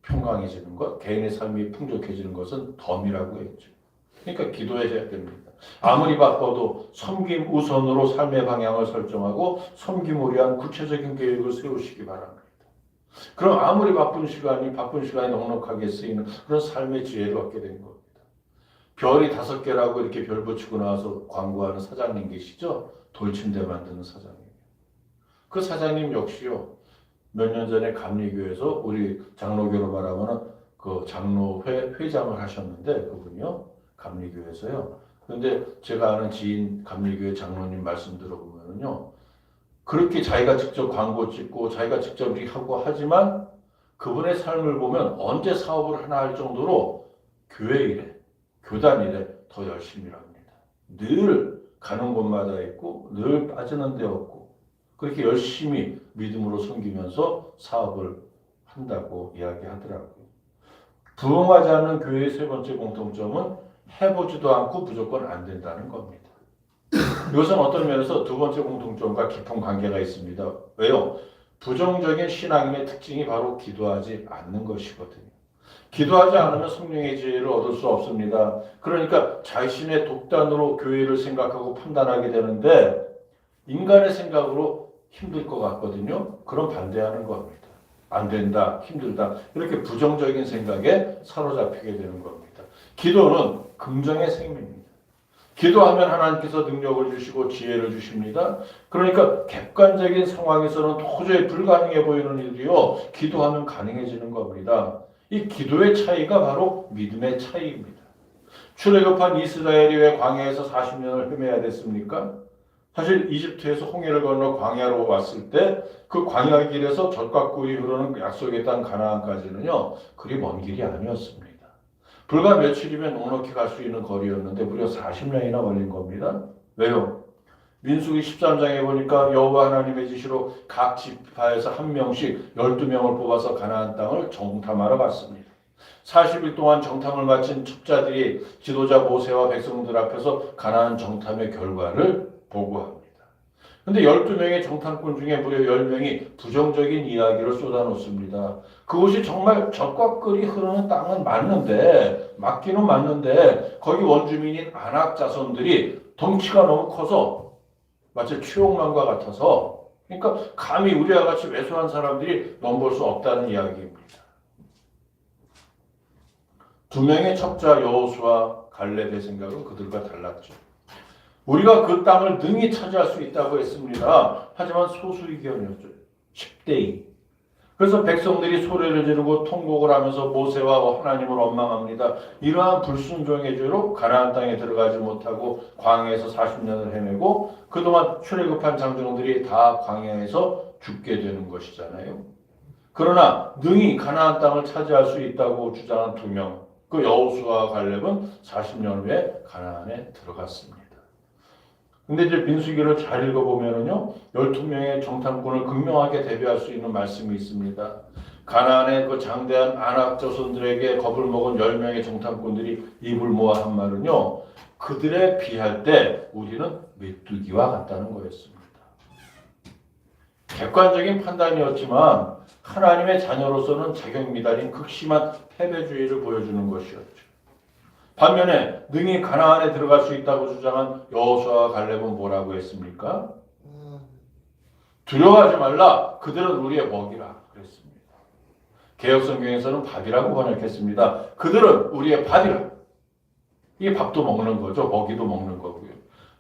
평강해지는 것, 개인의 삶이 풍족해지는 것은 덤이라고 했죠. 그러니까 기도해야 됩니다. 아무리 바빠도 섬김 우선으로 삶의 방향을 설정하고 섬김을 위한 구체적인 계획을 세우시기 바랍니다. 그럼 아무리 바쁜 시간이 넉넉하게 쓰이는 그런 삶의 지혜를 얻게 된 겁니다. 별이 5개라고 이렇게 별 붙이고 나와서 광고하는 사장님 계시죠? 돌침대 만드는 사장님. 그 사장님 역시요. 몇 년 전에 감리교에서 우리 장로교로 말하면 그 장로회 회장을 하셨는데 그분이요. 감리교에서요. 그런데 제가 아는 지인 감리교회 장로님 말씀 들어보면요. 그렇게 자기가 직접 광고 찍고 자기가 직접 이렇게 하고 하지만 그분의 삶을 보면 언제 사업을 하나 할 정도로 교회 일에, 교단 일에 더 열심히 합니다. 늘 가는 곳마다 있고 늘 빠지는 데 없고 그렇게 열심히 믿음으로 섬기면서 사업을 한다고 이야기하더라고요. 부흥하지 않는 교회의 세 번째 공통점은 해보지도 않고 무조건 안 된다는 겁니다. 이것은 어떤 면에서 두 번째 공통점과 깊은 관계가 있습니다. 왜요? 부정적인 신앙인의 특징이 바로 기도하지 않는 것이거든요. 기도하지 않으면 성령의 지혜를 얻을 수 없습니다. 그러니까 자신의 독단으로 교회를 생각하고 판단하게 되는데 인간의 생각으로 힘들 것 같거든요. 그럼 반대하는 겁니다. 안 된다, 힘들다 이렇게 부정적인 생각에 사로잡히게 되는 겁니다. 기도는 긍정의 생명입니다. 기도하면 하나님께서 능력을 주시고 지혜를 주십니다. 그러니까 객관적인 상황에서는 도저히 불가능해 보이는 일이요 기도하면 가능해지는 겁니다. 이 기도의 차이가 바로 믿음의 차이입니다. 출애굽한 이스라엘이 왜 광야에서 40년을 헤매야 됐습니까? 사실 이집트에서 홍해를 건너 광야로 왔을 때 그 광야 길에서 젖과 꿀이 흐르는 약속의 땅 가나안까지는요 그리 먼 길이 아니었습니다. 불과 며칠이면 넉넉히 갈 수 있는 거리였는데 무려 40년이나 걸린 겁니다. 왜요? 민수기 13장에 보니까 여호와 하나님의 지시로 각 지파에서 한 명씩 12명을 뽑아서 가나안 땅을 정탐하러 갔습니다. 40일 동안 정탐을 마친 첩자들이 지도자 모세와 백성들 앞에서 가나안 정탐의 결과를 보고합니다. 근데 12명의 정탐꾼 중에 무려 10명이 부정적인 이야기를 쏟아놓습니다. 그곳이 정말 젖과 꿀이 흐르는 땅은 맞기는 맞는데 거기 원주민인 아낙 자손들이 덩치가 너무 커서 마치 최홍만과 같아서 그러니까 감히 우리와 같이 왜소한 사람들이 넘볼 수 없다는 이야기입니다. 두 명의 첩자 여호수아 갈렙의 생각은 그들과 달랐죠. 우리가 그 땅을 능히 차지할 수 있다고 했습니다. 하지만 소수 의견이었죠. 10대 2. 그래서 백성들이 소리를 지르고 통곡을 하면서 모세와 하나님을 원망합니다. 이러한 불순종의 죄로 가나안 땅에 들어가지 못하고 광야에서 40년을 헤매고 그동안 출애굽한 장정들이 다 광야에서 죽게 되는 것이잖아요. 그러나 능히 가나안 땅을 차지할 수 있다고 주장한 두 명, 그 여호수아와 갈렙은 40년 후에 가나안에 들어갔습니다. 근데 이제 민수기를 잘 읽어보면은요, 12명의 정탐꾼을 극명하게 대비할 수 있는 말씀이 있습니다. 가나안의 그 장대한 아낙 자손들에게 겁을 먹은 10명의 정탐꾼들이 입을 모아 한 말은요, 그들에 비할 때 우리는 메뚜기와 같다는 거였습니다. 객관적인 판단이었지만 하나님의 자녀로서는 자격 미달인 극심한 패배주의를 보여주는 것이었죠. 반면에 능히 가나안에 들어갈 수 있다고 주장한 여호수아와 갈렙은 뭐라고 했습니까? 두려워하지 말라. 그들은 우리의 먹이라 그랬습니다. 개역성경에서는 밥이라고 번역했습니다. 그들은 우리의 밥이라. 이게 밥도 먹는 거죠. 먹이도 먹는 거고요.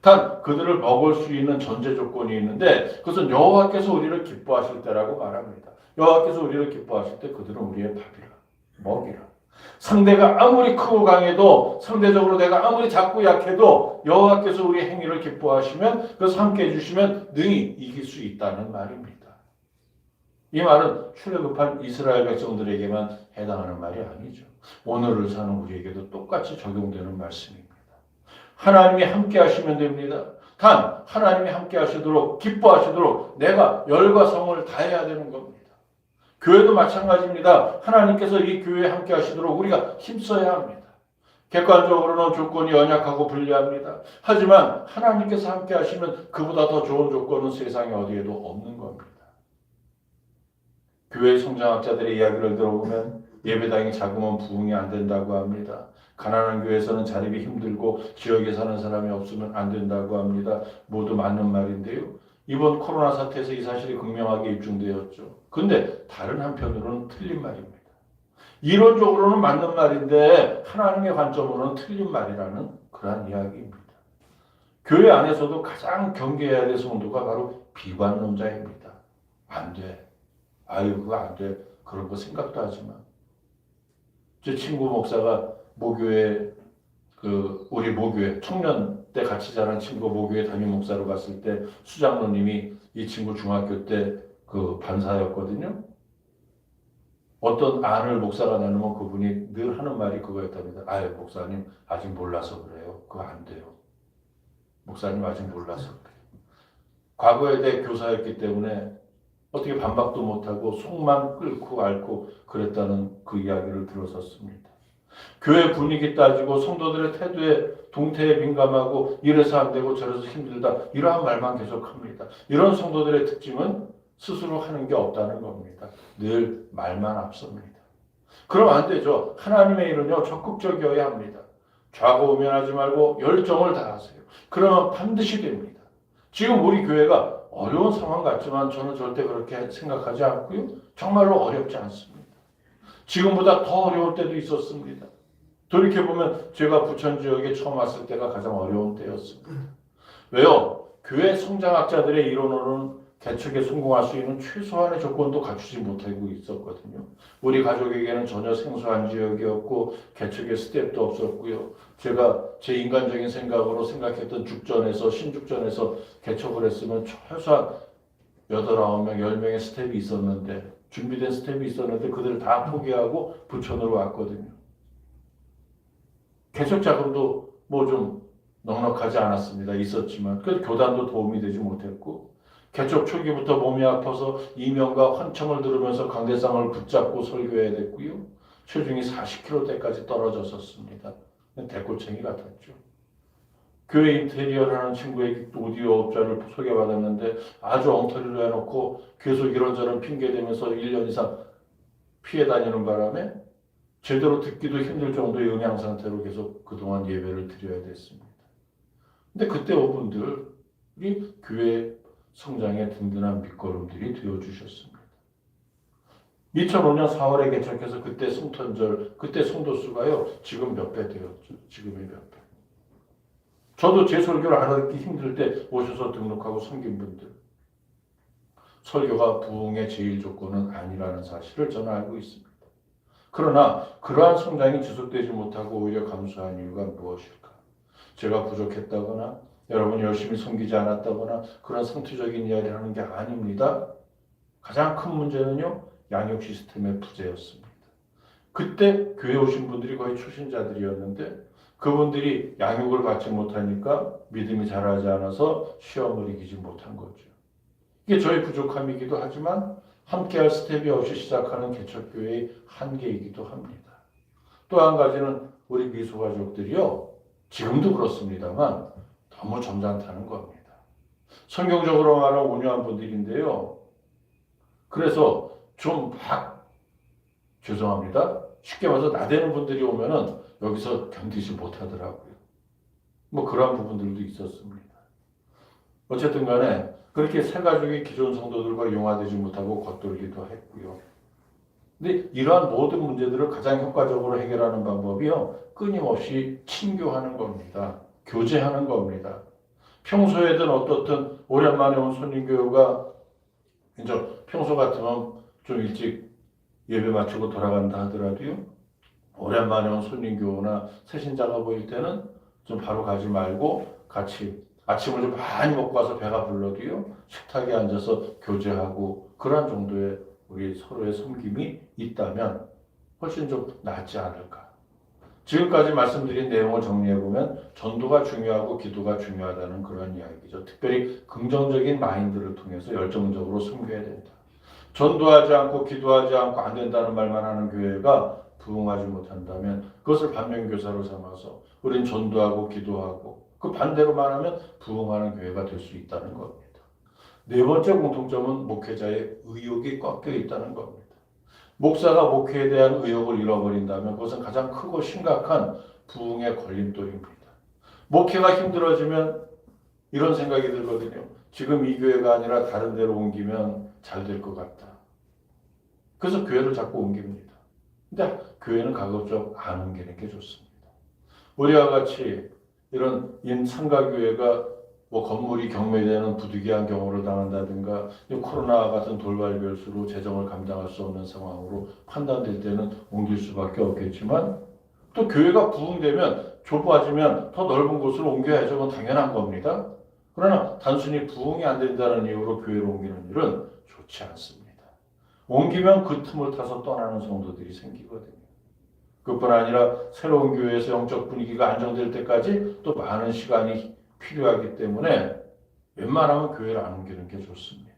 단 그들을 먹을 수 있는 전제 조건이 있는데 그것은 여호와께서 우리를 기뻐하실 때라고 말합니다. 여호와께서 우리를 기뻐하실 때 그들은 우리의 밥이라. 먹이라. 상대가 아무리 크고 강해도 상대적으로 내가 아무리 작고 약해도 여호와께서 우리의 행위를 기뻐하시면 그래서 함께 해주시면 능히 이길 수 있다는 말입니다. 이 말은 출애굽한 이스라엘 백성들에게만 해당하는 말이 아니죠. 오늘을 사는 우리에게도 똑같이 적용되는 말씀입니다. 하나님이 함께 하시면 됩니다. 단 하나님이 함께 하시도록 기뻐하시도록 내가 열과 성을 다해야 되는 겁니다. 교회도 마찬가지입니다. 하나님께서 이 교회에 함께 하시도록 우리가 힘써야 합니다. 객관적으로는 조건이 연약하고 불리합니다. 하지만 하나님께서 함께 하시면 그보다 더 좋은 조건은 세상에 어디에도 없는 겁니다. 교회 성장학자들의 이야기를 들어보면 예배당이 작으면 부흥이 안 된다고 합니다. 가난한 교회에서는 자립이 힘들고 지역에 사는 사람이 없으면 안 된다고 합니다. 모두 맞는 말인데요. 이번 코로나 사태에서 이 사실이 극명하게 입증되었죠. 근데 다른 한편으로는 틀린 말입니다. 이론적으로는 맞는 말인데 하나님의 관점으로는 틀린 말이라는 그러한 이야기입니다. 교회 안에서도 가장 경계해야 될 성도가 바로 비관론자입니다. 안 돼. 아유 그거 안 돼. 그런 거 생각도 하지 마. 제 친구 목사가 모교회 우리 모교회 청년 때 같이 자란 친구 모교회 담임 목사로 갔을 때 수장로님이 이 친구 중학교 때 그 반사였거든요. 어떤 안을 목사가 나누면 그분이 늘 하는 말이 그거였답니다. 아유 목사님 아직 몰라서 그래요. 그거 안 돼요. 목사님 아직 몰라서 그래요. 과거에 대해 교사였기 때문에 어떻게 반박도 못하고 속만 끓고 앓고 그랬다는 그 이야기를 들었었습니다. 교회 분위기 따지고 성도들의 태도에 동태에 민감하고 이래서 안 되고 저래서 힘들다 이러한 말만 계속합니다. 이런 성도들의 특징은 스스로 하는 게 없다는 겁니다. 늘 말만 앞섭니다. 그럼 안 되죠. 하나님의 일은요 적극적이어야 합니다. 좌고우면하지 말고 열정을 다하세요. 그러면 반드시 됩니다. 지금 우리 교회가 어려운 상황 같지만 저는 절대 그렇게 생각하지 않고요. 정말로 어렵지 않습니다. 지금보다 더 어려울 때도 있었습니다. 돌이켜보면 제가 부천 지역에 처음 왔을 때가 가장 어려운 때였습니다. 왜요? 교회 성장학자들의 이론으로는 개척에 성공할 수 있는 최소한의 조건도 갖추지 못하고 있었거든요. 우리 가족에게는 전혀 생소한 지역이었고 개척의 스텝도 없었고요. 제가 제 인간적인 생각으로 생각했던 죽전에서 신죽전에서 개척을 했으면 최소한 8, 9명, 10명의 스텝이 있었는데 준비된 스텝이 있었는데 그들 다 포기하고 부천으로 왔거든요. 개척 자금도 뭐 좀 넉넉하지 않았습니다. 있었지만 그 교단도 도움이 되지 못했고 개척 초기부터 몸이 아파서 이명과 환청을 들으면서 강대상을 붙잡고 설교해야 됐고요. 체중이 40kg대까지 떨어졌었습니다. 대꼬챙이 같았죠. 교회 인테리어를 하는 친구에게 오디오 업자를 소개받았는데 아주 엉터리로 해놓고 계속 이런저런 핑계대면서 1년 이상 피해 다니는 바람에 제대로 듣기도 힘들 정도의 음향 상태로 계속 그동안 예배를 드려야 됐습니다. 근데 그때 오분들이 교회 성장의 든든한 밑거름들이 되어주셨습니다. 2005년 4월에 개척해서 그때 성탄절, 그때 성도 수가요, 지금 몇 배 되었죠. 지금의 몇 배. 저도 제 설교를 알아듣기 힘들 때 오셔서 등록하고 섬긴 분들. 설교가 부흥의 제일 조건은 아니라는 사실을 저는 알고 있습니다. 그러나 그러한 성장이 지속되지 못하고 오히려 감소한 이유가 무엇일까? 제가 부족했다거나 여러분이 열심히 섬기지 않았다거나 그런 상투적인 이야기를 하는 게 아닙니다. 가장 큰 문제는요. 양육 시스템의 부재였습니다. 그때 교회 오신 분들이 거의 초신자들이었는데 그분들이 양육을 받지 못하니까 믿음이 자라지 않아서 시험을 이기지 못한 거죠. 이게 저희 부족함이기도 하지만 함께할 스텝이 없이 시작하는 개척교회의 한계이기도 합니다. 또 한 가지는 우리 미소가족들이요. 지금도 그렇습니다만 너무 점잖다는 겁니다. 성경적으로 말하면 온유한 분들인데요. 그래서 좀 죄송합니다. 쉽게 말해서 나대는 분들이 오면은 여기서 견디지 못하더라고요. 뭐 그런 부분들도 있었습니다. 어쨌든 간에 그렇게 새 가족이 기존 성도들과 용화되지 못하고 겉돌기도 했고요. 근데 이러한 모든 문제들을 가장 효과적으로 해결하는 방법이요. 끊임없이 친교하는 겁니다. 교제하는 겁니다. 평소에든 어떻든 오랜만에 온 손님교회가 이제 평소 같으면 좀 일찍 예배 마치고 돌아간다 하더라도요. 오랜만에 온 손님교회나 새신자가 보일 때는 좀 바로 가지 말고 같이 아침을 좀 많이 먹고 와서 배가 불러도요. 식탁에 앉아서 교제하고 그런 정도의 우리 서로의 섬김이 있다면 훨씬 좀 낫지 않을까. 지금까지 말씀드린 내용을 정리해보면 전도가 중요하고 기도가 중요하다는 그런 이야기죠. 특별히 긍정적인 마인드를 통해서 열정적으로 섬겨야 된다. 전도하지 않고 기도하지 않고 안 된다는 말만 하는 교회가 부흥하지 못한다면 그것을 반면교사로 삼아서 우린 전도하고 기도하고 그 반대로 말하면 부흥하는 교회가 될 수 있다는 겁니다. 네 번째 공통점은 목회자의 의욕이 꺾여 있다는 겁니다. 목사가 목회에 대한 의욕을 잃어버린다면 그것은 가장 크고 심각한 부흥의 걸림돌입니다. 목회가 힘들어지면 이런 생각이 들거든요. 지금 이 교회가 아니라 다른 데로 옮기면 잘 될 것 같다. 그래서 교회를 자꾸 옮깁니다. 근데 교회는 가급적 안 옮기는 게 좋습니다. 우리와 같이 이런 상가교회가 뭐 건물이 경매되는 부득이한 경우를 당한다든가 코로나 같은 돌발 변수로 재정을 감당할 수 없는 상황으로 판단될 때는 옮길 수밖에 없겠지만 또 교회가 부흥되면 좁아지면 더 넓은 곳으로 옮겨야죠. 그건 당연한 겁니다. 그러나 단순히 부흥이 안 된다는 이유로 교회를 옮기는 일은 좋지 않습니다. 옮기면 그 틈을 타서 떠나는 성도들이 생기거든요. 그뿐 아니라 새로운 교회에서 영적 분위기가 안정될 때까지 또 많은 시간이 필요하기 때문에 웬만하면 교회를 안 옮기는 게 좋습니다.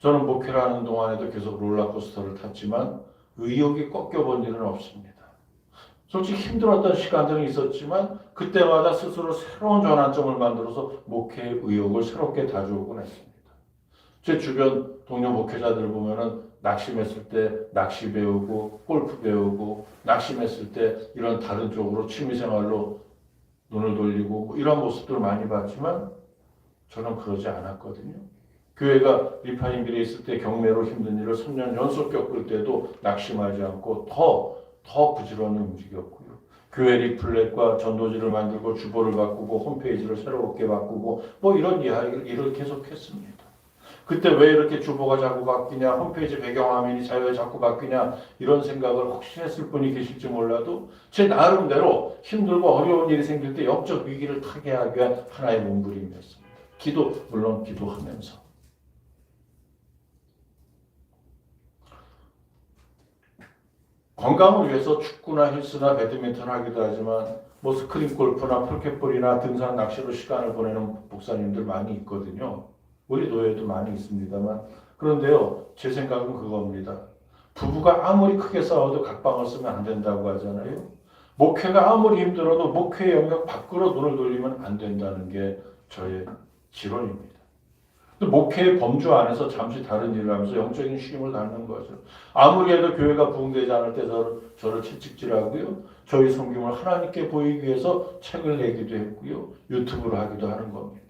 저는 목회를 하는 동안에도 계속 롤러코스터를 탔지만 의욕이 꺾여본 일은 없습니다. 솔직히 힘들었던 시간들은 있었지만 그때마다 스스로 새로운 전환점을 만들어서 목회의 의욕을 새롭게 다져오곤 했습니다. 제 주변 동료 목회자들 보면은 낙심했을 때 낚시 배우고 골프 배우고 낙심했을 때 이런 다른 쪽으로 취미생활로 눈을 돌리고 뭐 이런 모습들을 많이 봤지만 저는 그러지 않았거든요. 교회가 리파인빌에 있을 때 경매로 힘든 일을 3년 연속 겪을 때도 낙심하지 않고 더 부지런히 움직였고요. 교회 리플렛과 전도지를 만들고 주보를 바꾸고 홈페이지를 새롭게 바꾸고 뭐 이런 일을 계속했습니다. 그때 왜 이렇게 주보가 자꾸 바뀌냐, 홈페이지 배경화면이 왜 자꾸 바뀌냐 이런 생각을 혹시 했을 분이 계실지 몰라도 제 나름대로 힘들고 어려운 일이 생길 때 영적 위기를 타개하기 위한 하나의 몸부림이었습니다. 물론 기도하면서. 건강을 위해서 축구나 헬스나 배드민턴 하기도 하지만 뭐 스크린 골프나 폴켓볼이나 등산 낚시로 시간을 보내는 목사님들 많이 있거든요. 우리 교회에도 많이 있습니다만 그런데요 제 생각은 그겁니다. 부부가 아무리 크게 싸워도 각방을 쓰면 안 된다고 하잖아요. 목회가 아무리 힘들어도 목회의 영역 밖으로 눈을 돌리면 안 된다는 게 저의 지론입니다. 목회의 범주 안에서 잠시 다른 일을 하면서 영적인 쉼을 갖는 거죠. 아무리 해도 교회가 부흥되지 않을 때 저를 채찍질하고요. 저희 섬김을 하나님께 보이기 위해서 책을 내기도 했고요. 유튜브를 하기도 하는 겁니다.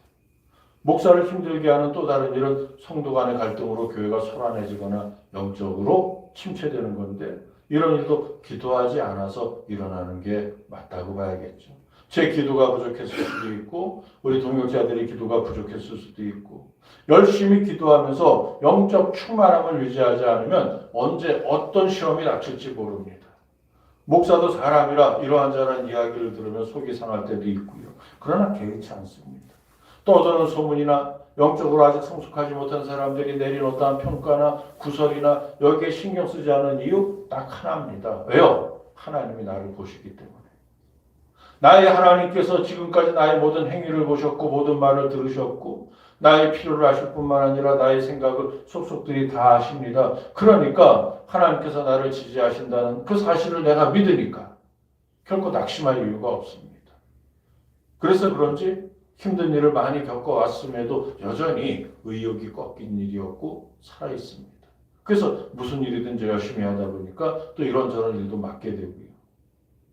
목사를 힘들게 하는 또 다른 일은 성도 간의 갈등으로 교회가 소란해지거나 영적으로 침체되는 건데 이런 일도 기도하지 않아서 일어나는 게 맞다고 봐야겠죠. 제 기도가 부족했을 수도 있고 우리 동역자들의 기도가 부족했을 수도 있고 열심히 기도하면서 영적 충만함을 유지하지 않으면 언제 어떤 시험이 닥칠지 모릅니다. 목사도 사람이라 이러한저러한 이야기를 들으면 속이 상할 때도 있고요. 그러나 개의치 않습니다. 떠도는 소문이나 영적으로 아직 성숙하지 못한 사람들이 내린 어떠한 평가나 구설이나 여기에 신경 쓰지 않은 이유 딱 하나입니다. 왜요? 하나님이 나를 보시기 때문에. 나의 하나님께서 지금까지 나의 모든 행위를 보셨고 모든 말을 들으셨고 나의 필요를 아실 뿐만 아니라 나의 생각을 속속들이 다 아십니다. 그러니까 하나님께서 나를 지지하신다는 그 사실을 내가 믿으니까 결코 낙심할 이유가 없습니다. 그래서 그런지 힘든 일을 많이 겪어왔음에도 여전히 의욕이 꺾인 일이었고 살아있습니다. 그래서 무슨 일이든지 열심히 하다 보니까 또 이런저런 일도 맡게 되고요.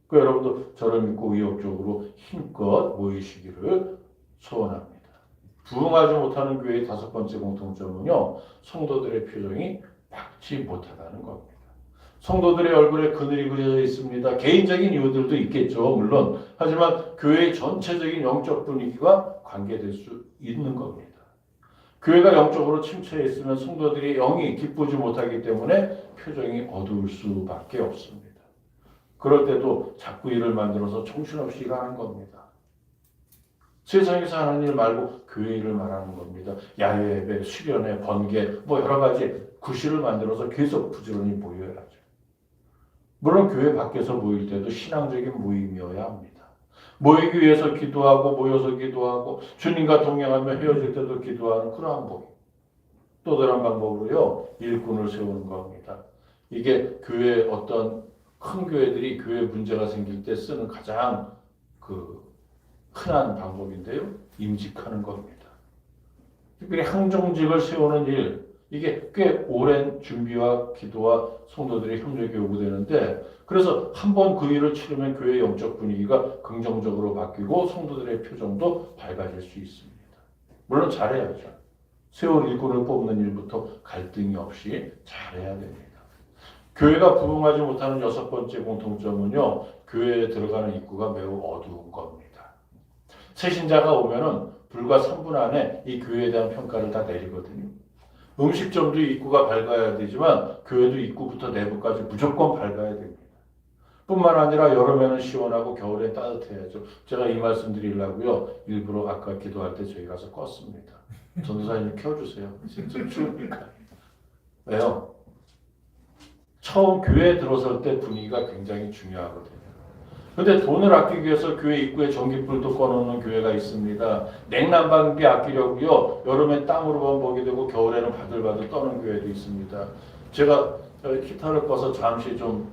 그 여러분도 저를 믿고 의욕적으로 힘껏 모이시기를 소원합니다. 부흥하지 못하는 교회의 5번째 공통점은요. 성도들의 표정이 밝지 못하다는 겁니다. 성도들의 얼굴에 그늘이 그려져 있습니다. 개인적인 이유들도 있겠죠. 물론. 하지만 교회의 전체적인 영적 분위기가 관계될 수 있는 겁니다. 교회가 영적으로 침체해 있으면 성도들이 영이 기쁘지 못하기 때문에 표정이 어두울 수밖에 없습니다. 그럴 때도 자꾸 일을 만들어서 정신없이 일하는 겁니다. 세상에서 하는 일 말고 교회 일을 말하는 겁니다. 야외 예배, 수련회, 번개 뭐 여러 가지 구실을 만들어서 계속 부지런히 모여야죠. 물론 교회 밖에서 모일 때도 신앙적인 모임이어야 합니다. 모이기 위해서 기도하고 모여서 기도하고 주님과 동행하며 헤어질 때도 기도하는 그러한 모임. 또 다른 방법으로요. 일꾼을 세우는 겁니다. 이게 교회 어떤 큰 교회들이 교회 문제가 생길 때 쓰는 가장 흔한 방법인데요. 임직하는 겁니다. 특별히 항정직을 세우는 일, 이게 꽤 오랜 준비와 기도와 성도들의 협력이 요구되는데 그래서 한번 그 일을 치르면 교회의 영적 분위기가 긍정적으로 바뀌고 성도들의 표정도 밝아질 수 있습니다. 물론 잘해야죠. 세월 일꾼을 뽑는 일부터 갈등이 없이 잘해야 됩니다. 교회가 부흥하지 못하는 6번째 공통점은요. 교회에 들어가는 입구가 매우 어두운 겁니다. 새신자가 오면은 불과 3분 안에 이 교회에 대한 평가를 다 내리거든요. 음식점도 입구가 밝아야 되지만 교회도 입구부터 내부까지 무조건 밝아야 됩니다. 뿐만 아니라 여름에는 시원하고 겨울에 따뜻해야죠. 제가 이 말씀 드리려고요. 일부러 아까 기도할 때 저희 가서 껐습니다. 전도사님 켜주세요. 진짜 추우니까. 왜요? 처음 교회에 들어설 때 분위기가 굉장히 중요하거든요. 근데 돈을 아끼기 위해서 교회 입구에 전기불도 꺼놓는 교회가 있습니다. 냉난방비 아끼려고요. 여름에 땀으로만 보게 되고 겨울에는 바들바들 떠는 교회도 있습니다. 제가 히터를 꺼서 잠시 좀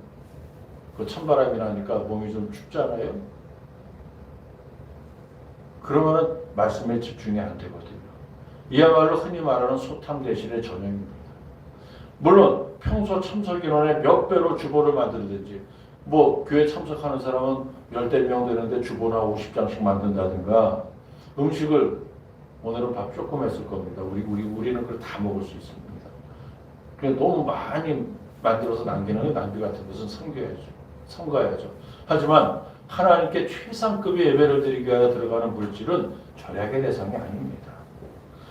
그 찬바람이 나니까 몸이 좀 춥잖아요. 그러면 말씀에 집중이 안 되거든요. 이야말로 흔히 말하는 소탕 대신의 전형입니다. 물론 평소 참석인원의 몇 배로 주보를 만들든지 뭐 교회 참석하는 사람은 열댓 명 되는데 주보나 50장씩 만든다든가 음식을 오늘은 밥 조금 했을 겁니다. 우리는 그걸 다 먹을 수 있습니다. 그냥 너무 많이 만들어서 남기는 낭비 같은 것은 삼가야죠. 하지만 하나님께 최상급의 예배를 드리기 위하여 들어가는 물질은 절약의 대상이 아닙니다.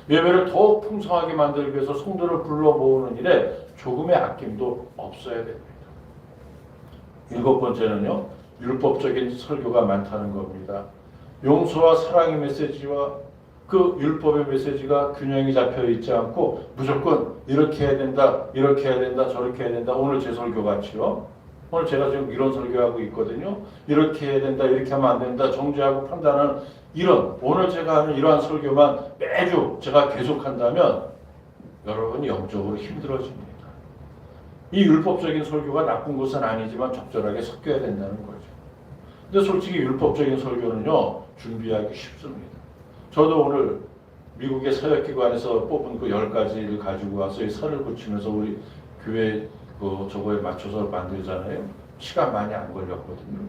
예배를 더욱 풍성하게 만들기 위해서 성도를 불러 모으는 일에 조금의 아낌도 없어야 됩니다. 7번째는요, 율법적인 설교가 많다는 겁니다. 용서와 사랑의 메시지와 그 율법의 메시지가 균형이 잡혀 있지 않고 무조건 이렇게 해야 된다, 이렇게 해야 된다, 저렇게 해야 된다. 오늘 제 설교 같이요. 오늘 제가 지금 이런 설교하고 있거든요. 이렇게 해야 된다, 이렇게 하면 안 된다, 정죄하고 판단하는 오늘 제가 하는 이러한 설교만 매주 제가 계속한다면 여러분이 영적으로 힘들어집니다. 이 율법적인 설교가 나쁜 것은 아니지만 적절하게 섞여야 된다는 거죠. 근데 솔직히 율법적인 설교는요, 준비하기 쉽습니다. 저도 오늘 미국의 사역기관에서 뽑은 그 10가지를 가지고 와서 이 살을 붙이면서 우리 교회 저거에 맞춰서 만들잖아요. 시간 많이 안 걸렸거든요.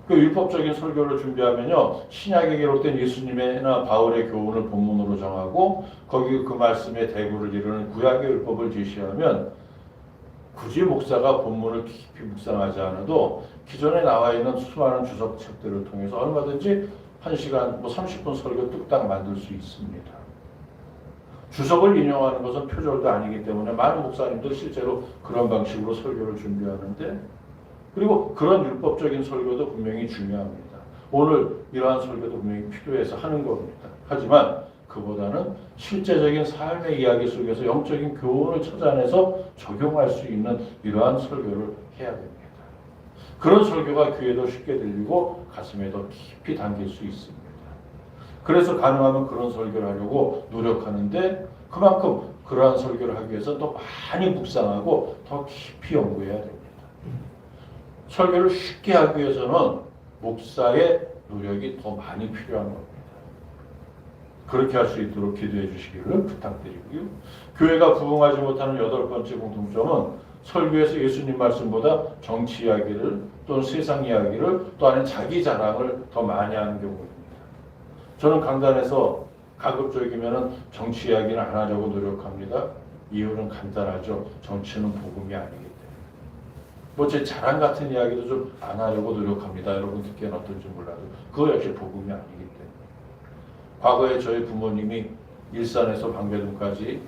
그 율법적인 설교를 준비하면요, 신약에 기록된 예수님이나 바울의 교훈을 본문으로 정하고 거기 그 말씀의 대구를 이루는 구약의 율법을 제시하면 굳이 목사가 본문을 깊이 묵상하지 않아도 기존에 나와 있는 수많은 주석책들을 통해서 얼마든지 1시간, 30분 설교 뚝딱 만들 수 있습니다. 주석을 인용하는 것은 표절도 아니기 때문에 많은 목사님들 실제로 그런 방식으로 설교를 준비하는데, 그리고 그런 율법적인 설교도 분명히 중요합니다. 오늘 이러한 설교도 분명히 필요해서 하는 겁니다. 하지만 그보다는 실제적인 삶의 이야기 속에서 영적인 교훈을 찾아내서 적용할 수 있는 이러한 설교를 해야 됩니다. 그런 설교가 귀에도 쉽게 들리고 가슴에 더 깊이 담길 수 있습니다. 그래서 가능하면 그런 설교를 하려고 노력하는데 그만큼 그러한 설교를 하기 위해서 더 많이 묵상하고 더 깊이 연구해야 됩니다. 설교를 쉽게 하기 위해서는 목사의 노력이 더 많이 필요한 겁니다. 그렇게 할 수 있도록 기도해 주시기를 부탁드리고요. 교회가 부응하지 못하는 8번째 공통점은 설교에서 예수님 말씀보다 정치 이야기를 또는 세상 이야기를 또 아니면 자기 자랑을 더 많이 하는 경우입니다. 저는 강단에서 가급적이면 정치 이야기는 안 하려고 노력합니다. 이유는 간단하죠. 정치는 복음이 아니기 때문에. 제 자랑 같은 이야기도 좀 안 하려고 노력합니다. 여러분 듣기엔 어떤지 몰라도 그거 역시 복음이 아니기 때문에. 과거에 저희 부모님이 일산에서 방배동까지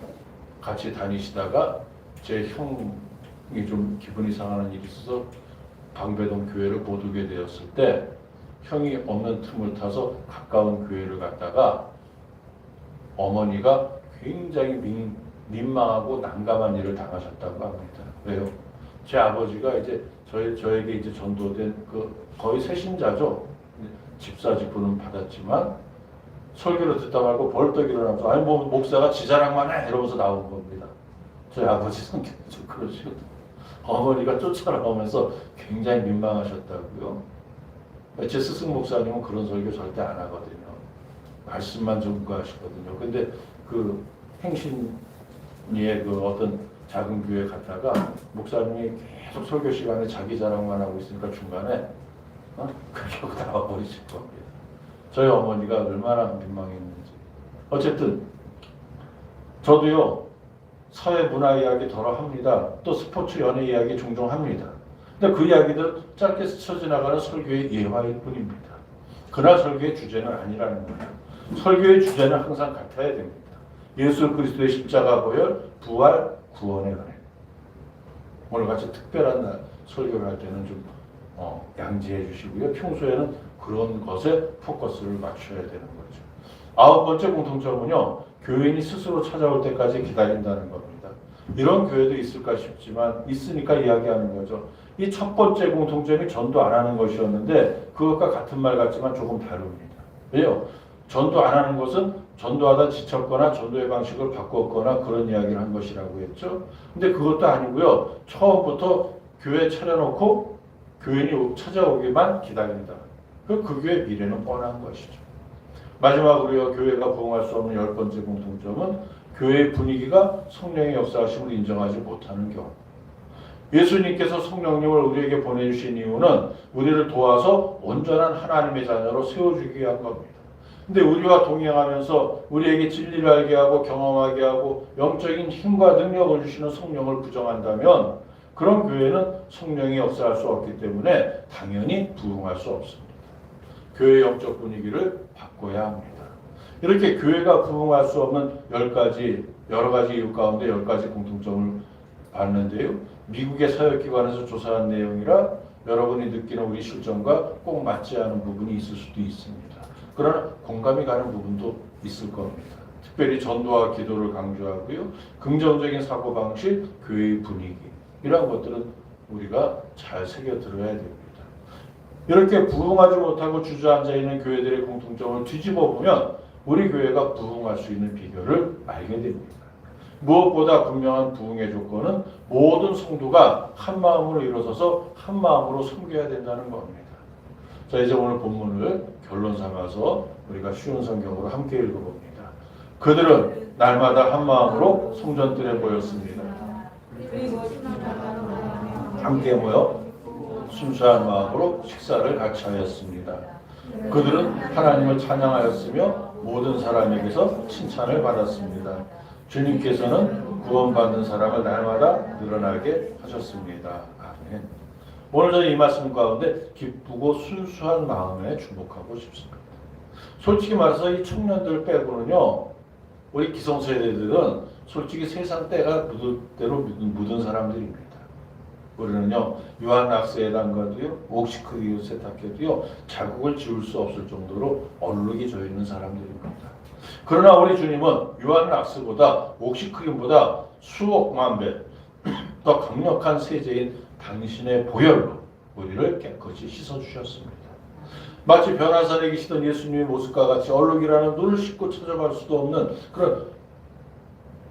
같이 다니시다가 제 형이 좀 기분이 상하는 일이 있어서 방배동 교회를 못 오게 되었을 때 형이 없는 틈을 타서 가까운 교회를 갔다가 어머니가 굉장히 민망하고 난감한 일을 당하셨다고 합니다. 왜요? 제 아버지가 이제 저에게 이제 전도된 거의 새신자죠. 집사 직분은 받았지만 설교를 듣다 말고 벌떡 일어나서 아니 목사가 지 자랑만 해 이러면서 나온 겁니다. 저희 아버지 성격이 좀 그러시거든요. 어머니가 쫓아나오면서 굉장히 민망하셨다고요. 제 스승 목사님은 그런 설교 절대 안 하거든요. 말씀만 전가하시거든요. 근데 그 행신리의 그 어떤 작은 교회 갔다가 목사님이 계속 설교 시간에 자기 자랑만 하고 있으니까 중간에 그렇게 나와 버리실 겁니다. 저희 어머니가 얼마나 민망했는지. 어쨌든 저도요 사회 문화 이야기 덜어 합니다. 또 스포츠 연예 이야기 종종 합니다. 근데 그 이야기들 짧게 스쳐 지나가는 설교의 예화일 뿐입니다. 그날 설교의 주제는 아니라는 거예요. 설교의 주제는 항상 같아야 됩니다. 예수 그리스도의 십자가 보혈, 부활, 구원의 은혜. 오늘같이 특별한 날 설교를 할 때는 좀 양지해 주시고요. 평소에는 그런 것에 포커스를 맞춰야 되는 거죠. 9번째 공통점은요. 교인이 스스로 찾아올 때까지 기다린다는 겁니다. 이런 교회도 있을까 싶지만 있으니까 이야기하는 거죠. 이 첫 번째 공통점이 전도 안 하는 것이었는데 그것과 같은 말 같지만 조금 다릅니다. 왜요? 전도 안 하는 것은 전도하다 지쳤거나 전도의 방식을 바꿨거나 그런 이야기를 한 것이라고 했죠. 근데 그것도 아니고요. 처음부터 교회 차려놓고 교인이 찾아오기만 기다린다. 그 교회의 미래는 뻔한 것이죠. 마지막으로 교회가 부흥할 수 없는 10번째 공통점은 교회의 분위기가 성령의 역사하심을 인정하지 못하는 경우. 예수님께서 성령님을 우리에게 보내주신 이유는 우리를 도와서 온전한 하나님의 자녀로 세워주기 위한 겁니다. 근데 우리와 동행하면서 우리에게 진리를 알게 하고 경험하게 하고 영적인 힘과 능력을 주시는 성령을 부정한다면 그런 교회는 성령이 역사할 수 없기 때문에 당연히 부흥할 수 없습니다. 교회의 영적 분위기를 바꿔야 합니다. 이렇게 교회가 부흥할 수 없는 여러 가지 이유 가운데 10가지 공통점을 봤는데요. 미국의 사역기관에서 조사한 내용이라 여러분이 느끼는 우리 실정과 꼭 맞지 않은 부분이 있을 수도 있습니다. 그러나 공감이 가는 부분도 있을 겁니다. 특별히 전도와 기도를 강조하고요. 긍정적인 사고방식, 교회의 분위기 이런 것들은 우리가 잘 새겨들어야 됩니다. 이렇게 부흥하지 못하고 주저앉아 있는 교회들의 공통점을 뒤집어 보면 우리 교회가 부흥할 수 있는 비결을 알게 됩니다. 무엇보다 분명한 부흥의 조건은 모든 성도가 한 마음으로 일어서서 한 마음으로 섬겨야 된다는 겁니다. 자, 이제 오늘 본문을 결론 삼아서 우리가 쉬운 성경으로 함께 읽어봅니다. 그들은 날마다 한 마음으로 성전뜰에 모였습니다. 함께 모여 순수한 마음으로 식사를 같이 하였습니다. 그들은 하나님을 찬양하였으며 모든 사람에게서 칭찬을 받았습니다. 주님께서는 구원받는 사람을 날마다 늘어나게 하셨습니다. 아멘. 오늘 저는 이 말씀 가운데 기쁘고 순수한 마음에 주목하고 싶습니다. 솔직히 말해서 이 청년들 빼고는요, 우리 기성세대들은 솔직히 세상 때가 묻을 대로 묻은 사람들입니다. 우리는요, 유한락세단과도요, 옥시크리오 세탁해도요, 자국을 지울 수 없을 정도로 얼룩이 져 있는 사람들입니다. 그러나 우리 주님은 유한락스보다 옥시크림보다 수억만 배 더 강력한 세제인 당신의 보혈로 우리를 깨끗이 씻어주셨습니다. 마치 변화산에 계시던 예수님의 모습과 같이 얼룩이라는 눈을 씻고 찾아갈 수도 없는 그런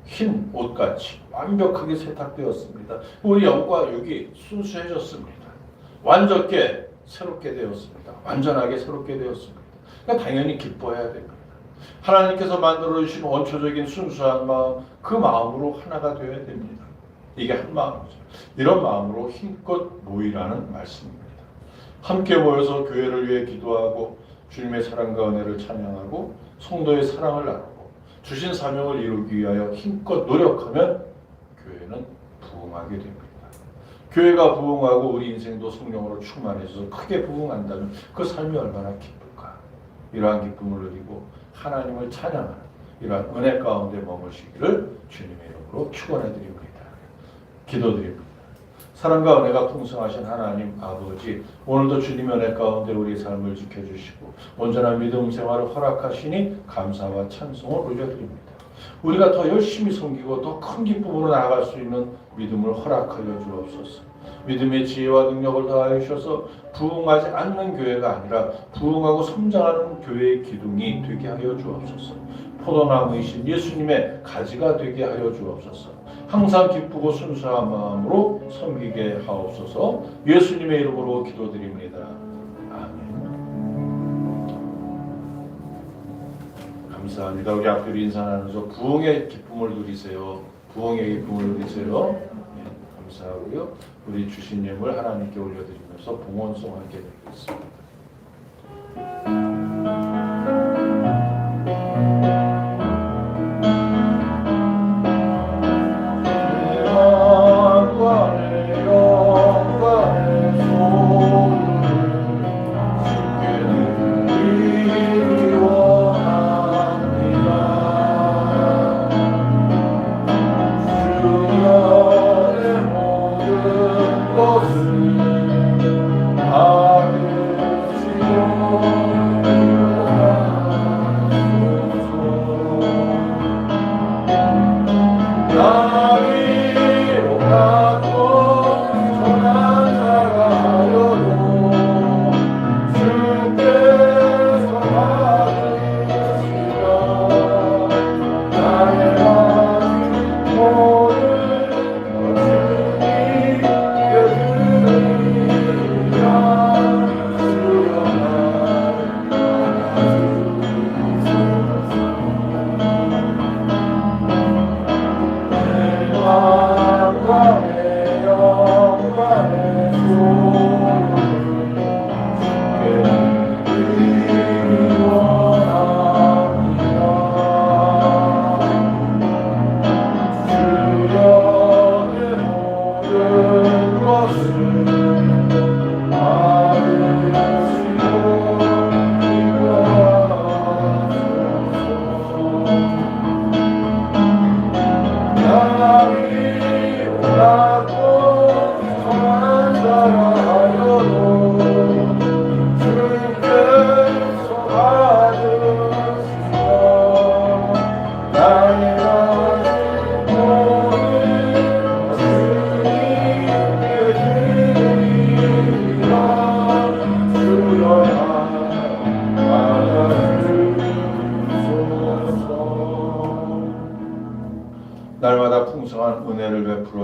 흰 옷같이 완벽하게 세탁되었습니다. 우리 영과 육이 순수해졌습니다. 완전하게 새롭게 되었습니다. 완전하게 새롭게 되었습니다. 그러니까 당연히 기뻐해야 됩니다. 하나님께서 만들어주신 원초적인 순수한 마음, 그 마음으로 하나가 되어야 됩니다. 이게 한 마음이죠. 이런 마음으로 힘껏 모이라는 말씀입니다. 함께 모여서 교회를 위해 기도하고 주님의 사랑과 은혜를 찬양하고 성도의 사랑을 나누고 주신 사명을 이루기 위하여 힘껏 노력하면 교회는 부흥하게 됩니다. 교회가 부흥하고 우리 인생도 성령으로 충만해져서 크게 부흥한다면 그 삶이 얼마나 기쁠까. 이러한 기쁨을 누리고 하나님을 찬양하는 이러한 은혜 가운데 머무시기를 주님의 이름으로 축원해드립니다. 기도드립니다. 사랑과 은혜가 풍성하신 하나님 아버지, 오늘도 주님의 은혜 가운데 우리의 삶을 지켜주시고 온전한 믿음 생활을 허락하시니 감사와 찬송을 올려드립니다. 우리가 더 열심히 섬기고 더 큰 기쁨으로 나아갈 수 있는 믿음을 허락하여 주옵소서. 믿음의 지혜와 능력을 더하여 주셔서 부흥하지 않는 교회가 아니라 부흥하고 성장하는 교회의 기둥이 되게 하여 주옵소서. 포도나무이신 예수님의 가지가 되게 하여 주옵소서. 항상 기쁘고 순수한 마음으로 섬기게 하옵소서. 예수님의 이름으로 기도드립니다. 아멘. 감사합니다. 우리 앞뒤로 인사 나누면서 부흥의 기쁨을 누리세요. 부흥의 기쁨을 누리세요. 네, 감사하고요. 우리 주신 예물 하나님께 올려드리면서 봉헌송 함께 드리겠습니다.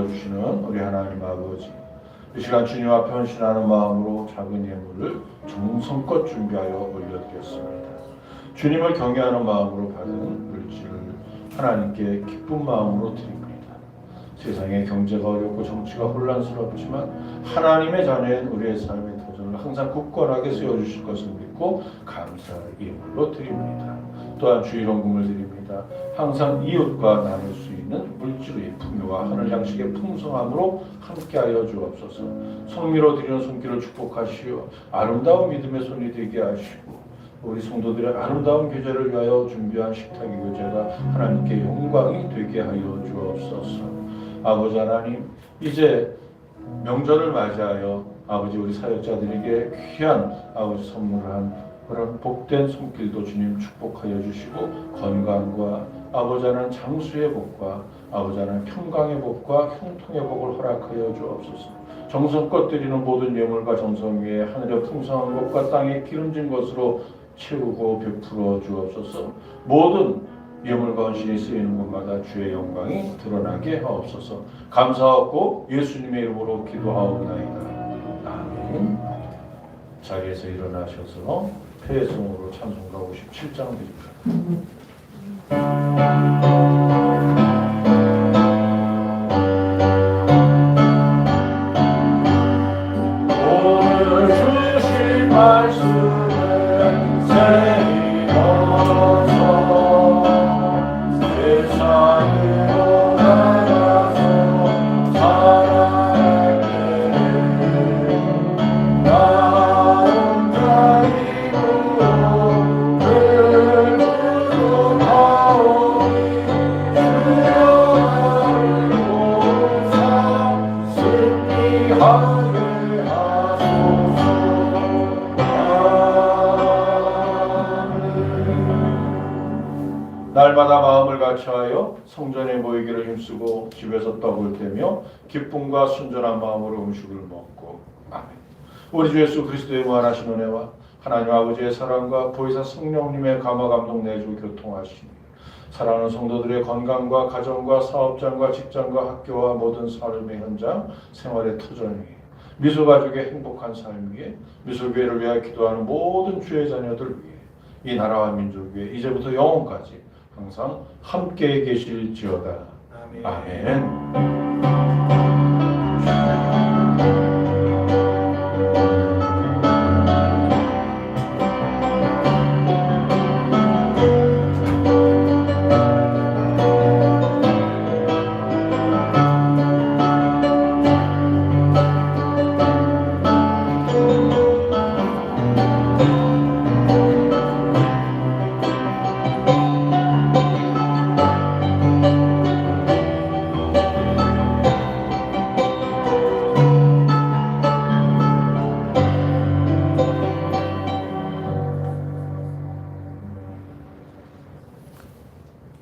주시는 우리 하나님 아버지, 이 시간 주님 앞에 헌신하는 마음으로 작은 예물을 정성껏 준비하여 올려드렸습니다. 주님을 경외하는 마음으로 받은 물질을 하나님께 기쁜 마음으로 드립니다. 세상의 경제가 어렵고 정치가 혼란스럽지만 하나님의 자녀인 우리의 삶의 터전을 항상 굳건하게 세워주실 것을 믿고 감사의 예물로 드립니다. 또한 주일원금을 드립니다. 항상 이웃과 나눌 수 있는 물질의 풍요와 하늘 양식의 풍성함으로 함께하여 주옵소서. 성미로 드리는 손길을 축복하시어 아름다운 믿음의 손이 되게 하시고 우리 성도들의 아름다운 교제를 위하여 준비한 식탁의 교제가 하나님께 영광이 되게 하여 주옵소서. 아버지 하나님, 이제 명절을 맞이하여 아버지 우리 사역자들에게 귀한 아버지 선물한 그런 복된 손길도 주님 축복하여 주시고 건강과 아버지 하나님 장수의 복과 아버지 하나님 평강의 복과 형통의 복을 허락하여 주옵소서. 정성껏 드리는 모든 예물과 정성 위에 하늘의 풍성한 것과 땅의 기름진 것으로 채우고 베풀어 주옵소서. 모든 예물과 헌신이 쓰이는 곳마다 주의 영광이 드러나게 하옵소서. 감사하고 예수님의 이름으로 기도하옵나이다. 아멘. 자리에서 일어나셔서 폐성으로 찬송가 57장 드립니다. 오늘 주신 말씀은 새로워서 세상으로 나가서 살아갈 때는 나 혼자 이고 늘 부족하오니 주여 나를 돕사 승리하게 하소서. 날마다 마음을 같이하여 성전에 모이기를 힘쓰고 집에서 떡을 떼며 기쁨과 순전한 마음으로 음식을 먹고. 아멘. 우리 주 예수 그리스도의 무한하신 은혜와 하나님 아버지의 사랑과 보혜사 성령님의 감화 감동 내주 교통하시니 사랑하는 성도들의 건강과 가정과 사업장과 직장과 학교와 모든 삶의 현장 생활의 터전 위에 미소가족의 행복한 삶 위에 미소교회를 위하여 기도하는 모든 주의 자녀들 위해 이 나라와 민족 위에 이제부터 영원까지 항상 함께 계실지어다. 아멘. 아멘.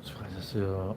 수고하셨어요.